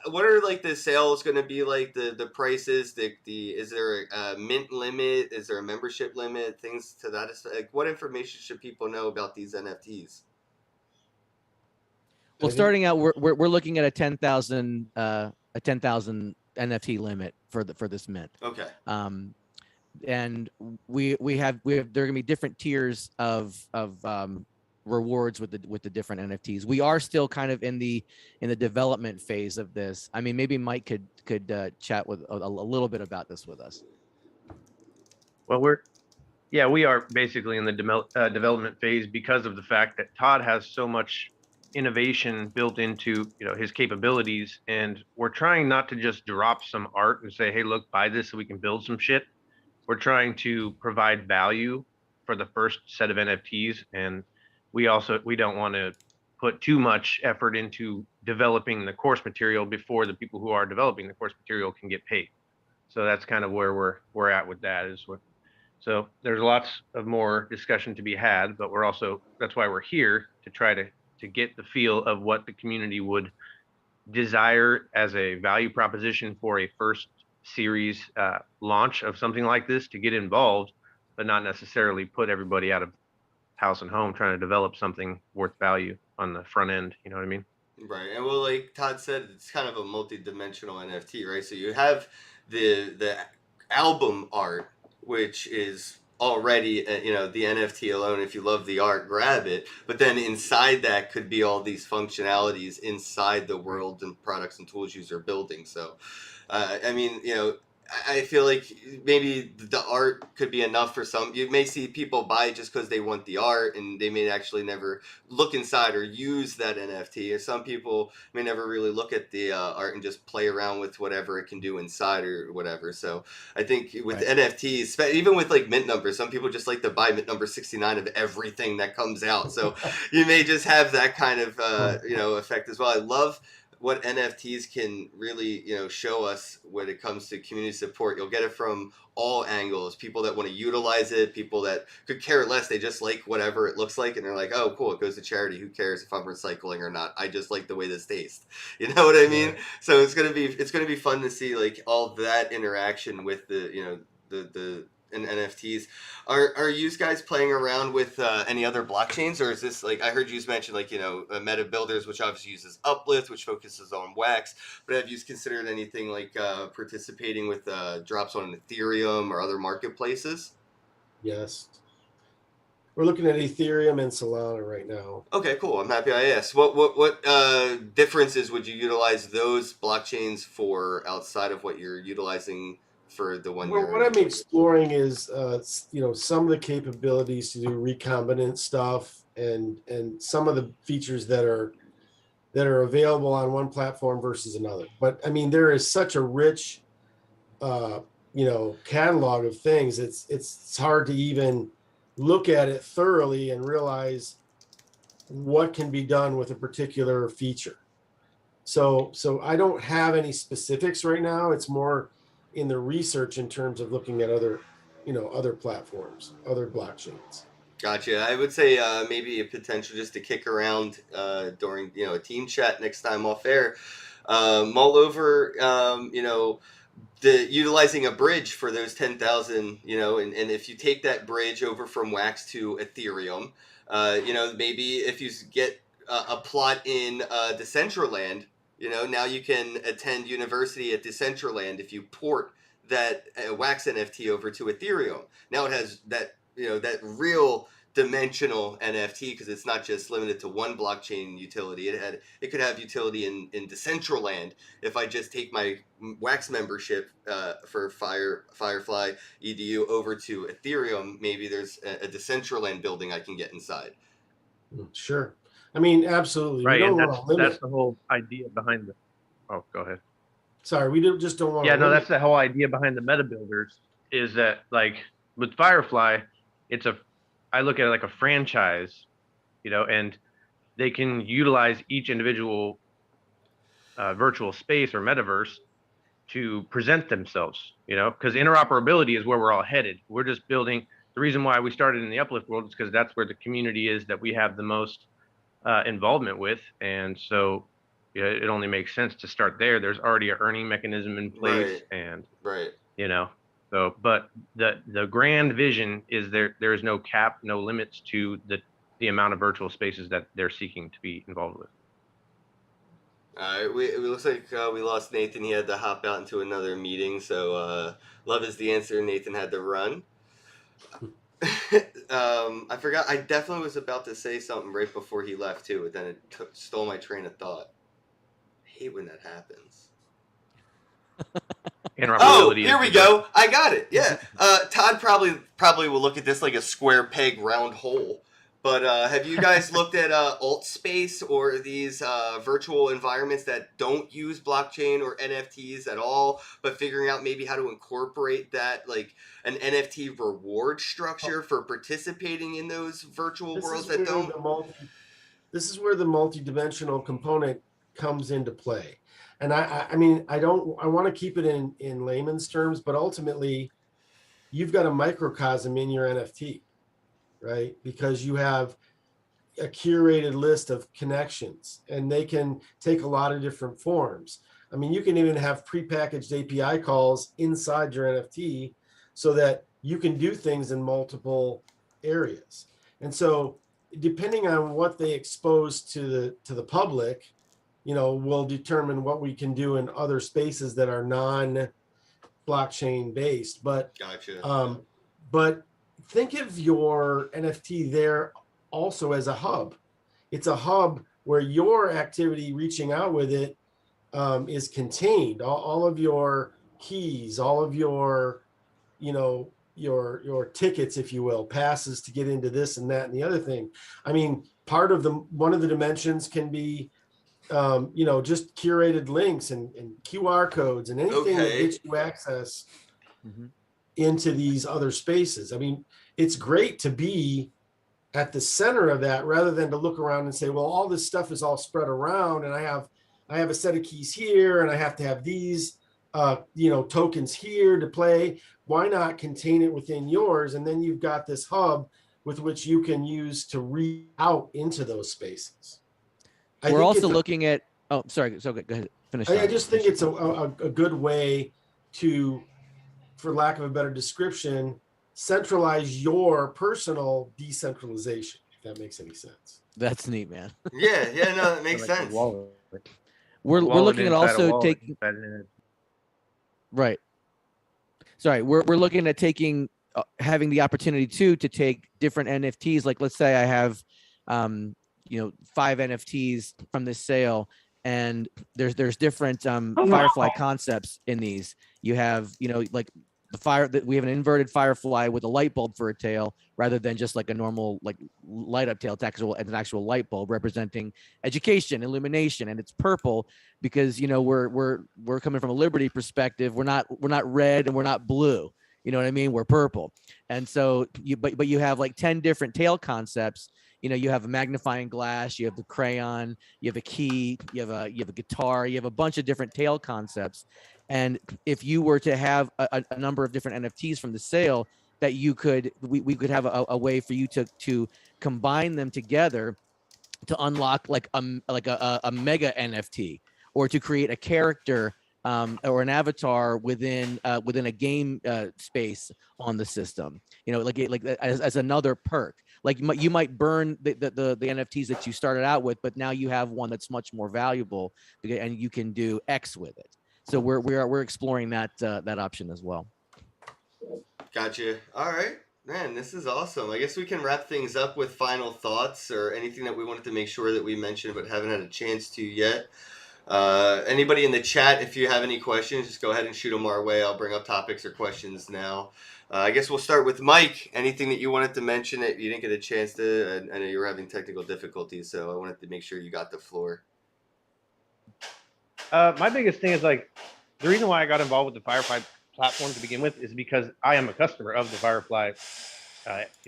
what are like the sales going to be like? The prices? Is there a mint limit? Is there a membership limit? Things to that effect. Like, what information should people know about these NFTs? Well, starting out, we're looking at a 10,000 NFT limit for this mint. Okay. And we have there are gonna be different tiers of rewards with the different NFTs. We are still kind of in the development phase of this. I mean, maybe Mike could chat with a little bit about this with us. Well, we are basically in the development phase because of the fact that Todd has so much innovation built into his capabilities, and we're trying not to just drop some art and say, hey, look, buy this so we can build some shit. We're trying to provide value for the first set of NFTs, and we don't want to put too much effort into developing the course material before the people who are developing the course material can get paid. So that's kind of where we're at with that. So there's lots of more discussion to be had, but that's why we're here, to try to get the feel of what the community would desire as a value proposition for a first series launch of something like this, to get involved, but not necessarily put everybody out of house and home trying to develop something worth value on the front end. You know what I mean? Right. And well, like Todd said, it's kind of a multi-dimensional NFT, right? So you have the album art, which is already the NFT alone. If you love the art, grab it. But then inside that could be all these functionalities inside the world and products and tools you're building. So I mean, I feel like maybe the art could be enough for some. You may see people buy it just because they want the art, and they may actually never look inside or use that NFT. Or some people may never really look at the art and just play around with whatever it can do inside or whatever. So I think with NFTs, even with like mint numbers, some people just like to buy mint number 69 of everything that comes out. So you may just have that kind of effect as well. I love what NFTs can really, show us when it comes to community support. You'll get it from all angles. People that want to utilize it, people that could care less. They just like whatever it looks like, and they're like, oh, cool, it goes to charity. Who cares if I'm recycling or not? I just like the way this tastes. You know what I mean? Right. So it's gonna be fun to see like all that interaction with the and NFTs. Are you guys playing around with any other blockchains, or is this like, I heard you mention like Meta Builders, which obviously uses Uplift, which focuses on Wax, but have you considered anything like participating with drops on Ethereum or other marketplaces? Yes. We're looking at Ethereum and Solana right now. Okay, cool. I'm happy I asked. What differences would you utilize those blockchains for outside of what you're utilizing for the one Well, you're what I'm exploring is, some of the capabilities to do recombinant stuff and some of the features that are available on one platform versus another. But I mean, there is such a rich, catalog of things. It's hard to even look at it thoroughly and realize what can be done with a particular feature. So I don't have any specifics right now. It's more in the research in terms of looking at other platforms, other blockchains. Gotcha. I would say maybe a potential just to kick around during a team chat next time off air. Mull over the utilizing a bridge for those 10,000, and if you take that bridge over from Wax to Ethereum, maybe if you get a plot in Decentraland, now you can attend university at Decentraland if you port that Wax NFT over to Ethereum. Now it has that, that real dimensional NFT because it's not just limited to one blockchain utility. It could have utility in Decentraland. If I just take my Wax membership for Firefly EDU over to Ethereum, maybe there's a Decentraland building I can get inside. Sure. I mean, absolutely. Right, We don't and want to limit. that's the whole idea behind the. Oh, go ahead. Sorry, we just don't want Yeah, to. no, that's the whole idea behind the meta builders. Is that like with Firefly, I look at it like a franchise, and they can utilize each individual virtual space or metaverse to present themselves, because interoperability is where we're all headed. We're just building. The reason why we started in the Uplift world is because that's where the community is that we have the most involvement with. And so it only makes sense to start there. There's already an earning mechanism in place. Right. And, Right. So, but the grand vision is there is no cap, no limits to the amount of virtual spaces that they're seeking to be involved with. All right, it looks like we lost Nathan. He had to hop out into another meeting. So love is the answer. Nathan had to run. I forgot. I definitely was about to say something right before he left too, but then it stole my train of thought. I hate when that happens. Oh, here we go. I got it. Yeah. Todd probably will look at this like a square peg, round hole. But have you guys looked at alt space or these virtual environments that don't use blockchain or NFTs at all, but figuring out maybe how to incorporate that, like an NFT reward structure for participating in those virtual worlds that don't? This is where the multi-dimensional component comes into play. And I mean, I want to keep it in layman's terms, but ultimately you've got a microcosm in your NFT, right? Because you have a curated list of connections and they can take a lot of different forms. I mean, you can even have prepackaged API calls inside your NFT so that you can do things in multiple areas. And so depending on what they expose to the public, will determine what we can do in other spaces that are non-blockchain based. But Gotcha. But think of your NFT there also as a hub. It's a hub where your activity reaching out with it is contained. All of your keys, all of your, your tickets, if you will, passes to get into this and that and the other thing. I mean, one of the dimensions can be just curated links and QR codes and anything that gets you access into these other spaces. I mean, it's great to be at the center of that rather than to look around and say, well, all this stuff is all spread around and I have a set of keys here and I have to have these tokens here to play. Why not contain it within yours? And then you've got this hub with which you can use to reach out into those spaces. We're also looking at. Oh, sorry. So go ahead. Finish. I just think it's a good way to, for lack of a better description, centralize your personal decentralization. If that makes any sense. That's neat, man. Yeah. No, that makes sense. We're looking at also taking. Right. Sorry, we're looking at taking having the opportunity to take different NFTs. Like, let's say I have 5 NFTs from this sale, and there's different Firefly concepts in these. You have, you know, like we have an inverted Firefly with a light bulb for a tail, rather than just like a normal like light up tail. It's an actual light bulb representing education, illumination, and it's purple because, you know, we're coming from a liberty perspective. We're not red and we're not blue. You know what I mean? We're purple. And so but you have like 10 different tail concepts. You know, you have a magnifying glass, you have the crayon, you have a key, you have a guitar, you have a bunch of different tail concepts. And if you were to have a number of different NFTs from the sale, that we could have a way for you to combine them together to unlock like a mega NFT, or to create a character or an avatar within a game space on the system. You know, like as another perk. Like you might burn the NFTs that you started out with, but now you have one that's much more valuable, and you can do X with it. So we're exploring that option as well. Gotcha. All right, man, this is awesome. I guess we can wrap things up with final thoughts or anything that we wanted to make sure that we mentioned but haven't had a chance to yet. Anybody in the chat, if you have any questions, just go ahead and shoot them our way. I'll bring up topics or questions now. I guess we'll start with Mike. Anything that you wanted to mention that you didn't get a chance to? I know you were having technical difficulties, so I wanted to make sure you got the floor. My biggest thing is like the reason why I got involved with the Firefly platform to begin with is because I am a customer of the Firefly,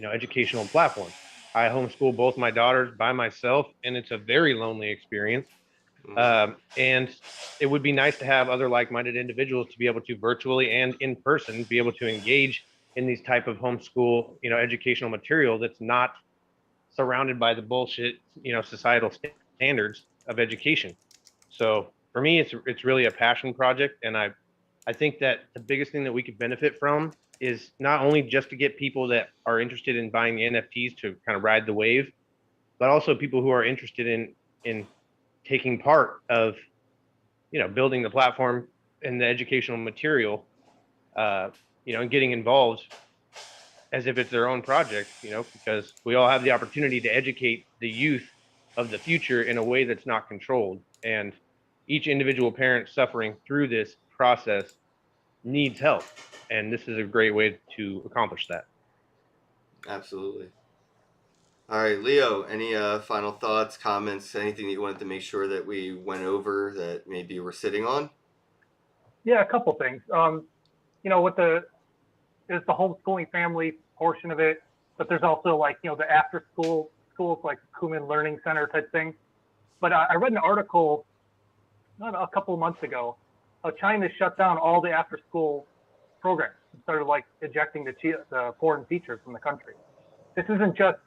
educational platform. I homeschool both my daughters by myself, and it's a very lonely experience. And it would be nice to have other like-minded individuals to be able to virtually and in person be able to engage in these type of homeschool, educational material that's not surrounded by the bullshit, societal standards of education. So for me, it's really a passion project, and I think that the biggest thing that we could benefit from is not only just to get people that are interested in buying the NFTs to kind of ride the wave, but also people who are interested in taking part of, building the platform and the educational material, and getting involved as if it's their own project, because we all have the opportunity to educate the youth of the future in a way that's not controlled. And each individual parent suffering through this process needs help. And this is a great way to accomplish that. Absolutely. All right, Leo, any final thoughts, comments, anything that you wanted to make sure that we went over that maybe we're sitting on? Yeah, a couple things. There's the homeschooling family portion of it, but there's also like, the after schools like Kumin Learning Center type thing. But I read an article a couple of months ago how China shut down all the after school programs and started like ejecting the foreign teachers from the country. This isn't just,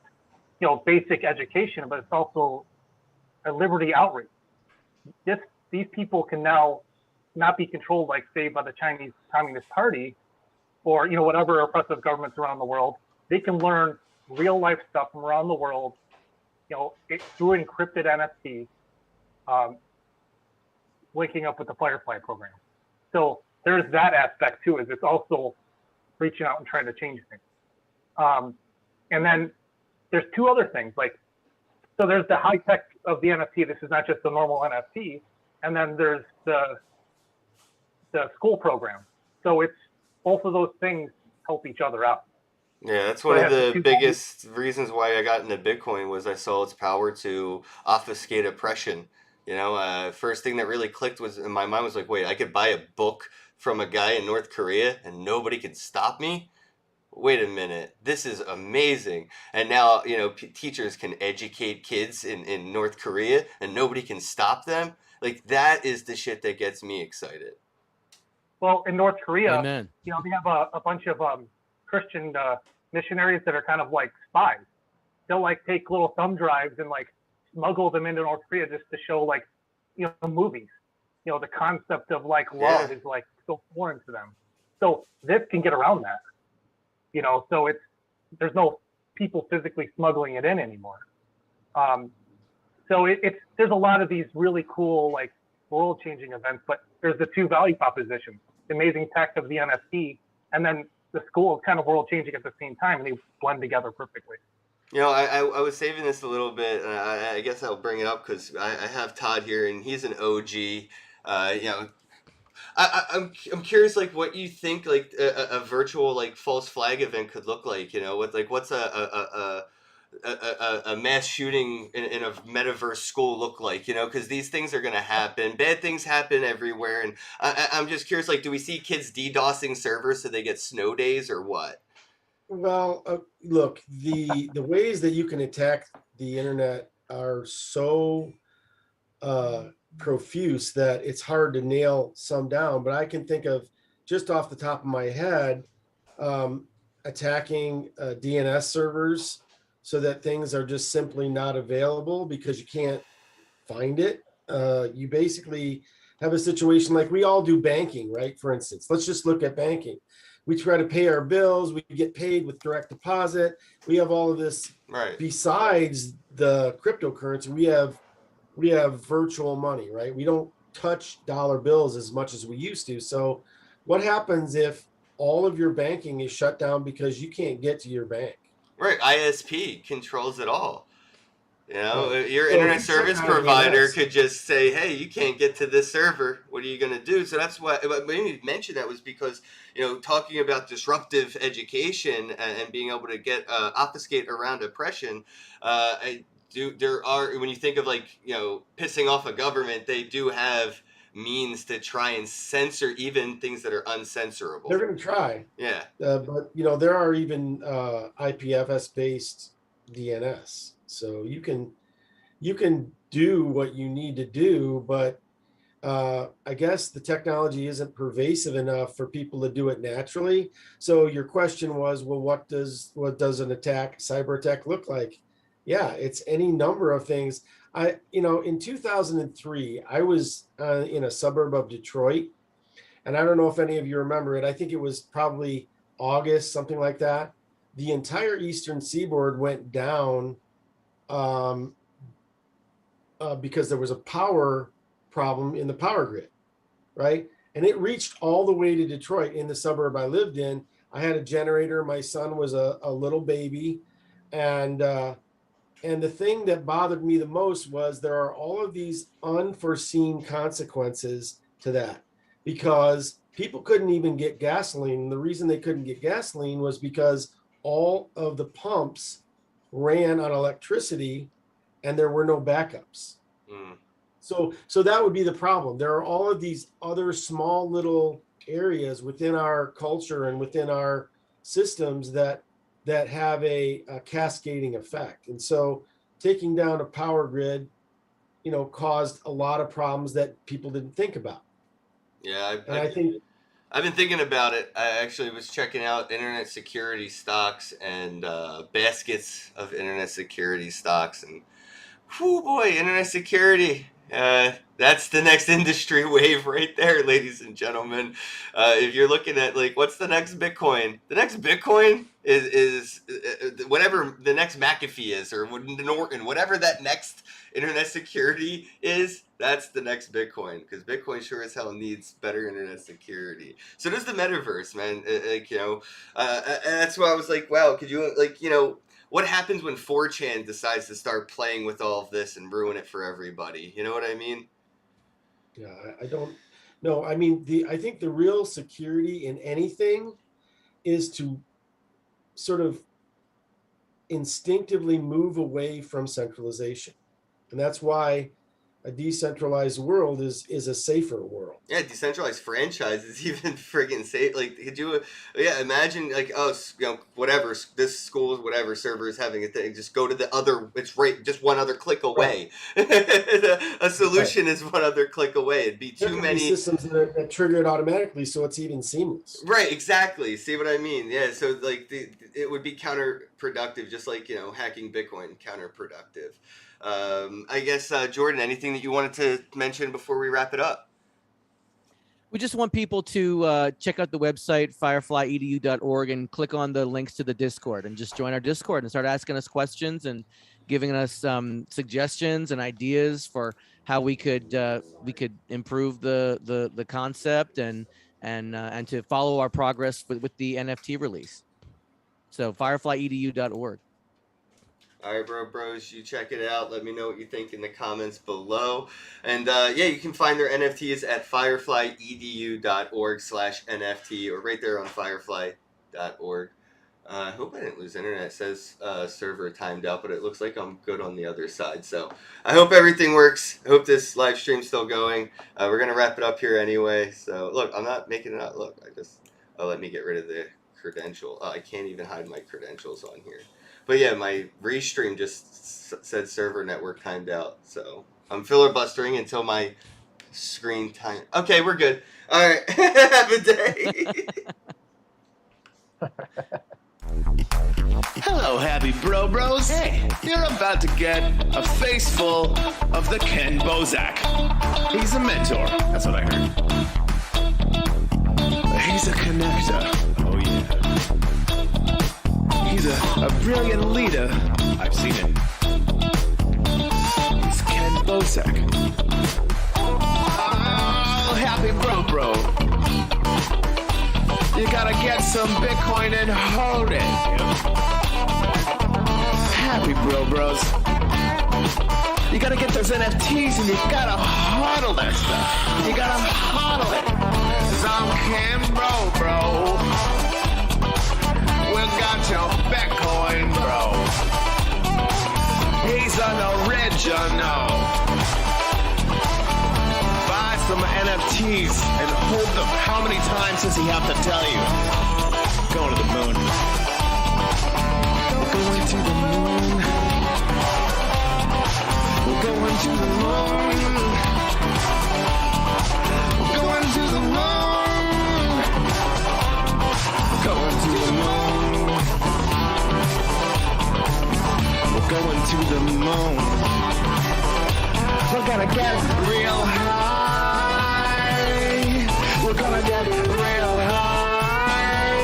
basic education, but it's also a liberty outreach. These people can now not be controlled, like say by the Chinese Communist Party or, whatever oppressive governments around the world. They can learn real life stuff from around the world, through encrypted NFT, linking up with the Firefly program. So there's that aspect too, is it's also reaching out and trying to change things. And then there's two other things, so there's the high tech of the NFT. This is not just the normal NFT. And then there's the school program. So it's both of those things help each other out. Yeah, that's one of the biggest reasons why I got into Bitcoin was I saw its power to obfuscate oppression. First thing that really clicked was in my mind was like, wait, I could buy a book from a guy in North Korea and nobody could stop me? Wait a minute, this is amazing. And now, teachers can educate kids in North Korea and nobody can stop them. Like, that is the shit that gets me excited. Well, in North Korea, Amen. they have a bunch of Christian missionaries that are kind of like spies. They'll like take little thumb drives and like smuggle them into North Korea just to show like, movies. The concept of like love is like so foreign to them. So this can get around that. So there's no people physically smuggling it in anymore. So there's a lot of these really cool like world-changing events, but there's the two value propositions: the amazing tech of the NFT, and then the school is kind of world-changing at the same time, and they blend together perfectly. You know, I was saving this a little bit, and I guess I'll bring it up because I have Todd here, and he's an OG. You know, I'm curious, like, what you think, like, a virtual, like, false flag event could look like. You know, what's a mass shooting in a metaverse school look like? You know, because these things are going to happen. Bad things happen everywhere, and I'm just curious, like, do we see kids DDoSing servers so they get snow days or what? Well, look, the ways that you can attack the internet are so profuse that it's hard to nail some down. But I can think of, just off the top of my head, attacking DNS servers so that things are just simply not available because you can't find it. You basically have a situation like we all do banking, right? For instance, let's just look at banking. We try to pay our bills, we get paid with direct deposit. We have all of this. Right. Besides the cryptocurrency, we have virtual money, right? We don't touch dollar bills as much as we used to. So what happens if all of your banking is shut down because you can't get to your bank? Right, ISP controls it all. You know, Right. your So if internet you shut service down provider DNS, could just say, "Hey, you can't get to this server. What are you going to do?" So that's what made me mention that was because, you know, talking about disruptive education and being able to get obfuscate around oppression. There are, when you think of, like, you know, pissing off a government, they do have means to try and censor even things that are uncensorable. they're going to try. Yeah. But you know, there are even IPFS based DNS, so you can do what you need to do, but I guess the technology isn't pervasive enough for people to do it naturally. So your question was, well, what does an attack, cyber attack, look like? Yeah, it's any number of things. In 2003, I was in a suburb of Detroit, and I don't know if any of you remember it. I think it was probably August, something like that. The entire eastern seaboard went down um, because there was a power problem in the power grid, right? And it reached all the way to Detroit in the suburb I lived in. I had a generator. My son was a little baby, and the thing that bothered me the most was there are all of these unforeseen consequences to that, because people couldn't even get gasoline. The reason they couldn't get gasoline was because all of the pumps ran on electricity and there were no backups. Mm. So that would be the problem. There are all of these other small little areas within our culture and within our systems that have a cascading effect. And so taking down a power grid, caused a lot of problems that people didn't think about. Yeah, And I think I've been thinking about it. I actually was checking out internet security stocks and baskets of internet security stocks, and whoo boy, internet security. That's the next industry wave right there, ladies and gentlemen. If you're looking at, like, what's the next Bitcoin? The next Bitcoin is whatever the next McAfee is, or Norton, whatever that next internet security is. That's the next Bitcoin, because Bitcoin sure as hell needs better internet security. So does the metaverse, man. And that's why I was like, wow, could you, like, what happens when 4chan decides to start playing with all of this and ruin it for everybody? You know what I mean? Yeah, I don't know. I mean, I think the real security in anything is to sort of instinctively move away from centralization. And that's why a decentralized world is a safer world. Yeah, decentralized franchise is even friggin' safe. Like, could you, imagine, like, whatever, this school, whatever server is having a thing, just go to the other, it's right, just one other click away. Right. A solution is one other click away. It'd be too many systems that trigger it automatically, so it's even seamless. Right, exactly. See what I mean? Yeah, so, like, it would be counterproductive, just like, hacking Bitcoin, counterproductive. I guess, Jordan, anything that you wanted to mention before we wrap it up? We just want people to check out the website, fireflyedu.org, and click on the links to the Discord and just join our Discord and start asking us questions and giving us suggestions and ideas for how we could improve the concept and to follow our progress with the NFT release. So fireflyedu.org. All right, bros, you check it out. Let me know what you think in the comments below. And yeah, you can find their NFTs at fireflyedu.org/NFT or right there on firefly.org. I hope I didn't lose internet. It says server timed out, but it looks like I'm good on the other side. So I hope everything works. I hope this live stream's still going. We're going to wrap it up here anyway. So look, I'm not making it out. Look, let me get rid of the credential. I can't even hide my credentials on here. But yeah, my restream just said server network timed out. So I'm filibustering until my screen time. Okay, we're good. All right. Have a day. Hello, happy bros. Hey, you're about to get a face full of the Kenn Bosak. He's a mentor. That's what I heard. He's a connector. Oh, yeah. He's a brilliant leader. I've seen him. He's Kenn Bosak. Oh, happy bro. You gotta get some Bitcoin and hold it. Happy bros. You gotta get those NFTs and you gotta hodl that stuff. You gotta hodl it. 'Cause I'm Kenn bro. We got your Bitcoin, bro. He's an original. Buy some NFTs and hold them. How many times does he have to tell you? Going to the moon. Going to the moon. We're going to the moon. We're going to the moon. Going to the moon. We're going to the moon. We're gonna get real high. We're gonna get real high.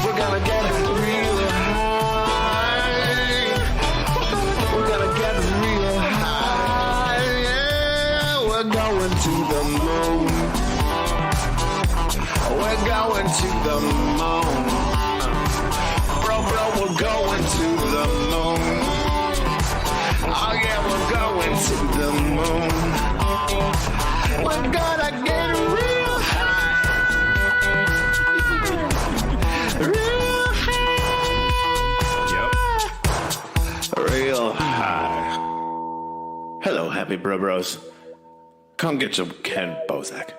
We're gonna get real high. We're gonna get real high. Yeah, we're going to the moon. We're going to the moon. Bro, we're going to the moon. Oh yeah, we're going to the moon. We're gonna get real high. Real high. Yep. Real high. Hello, happy bros. Come get some Kenn Bosak.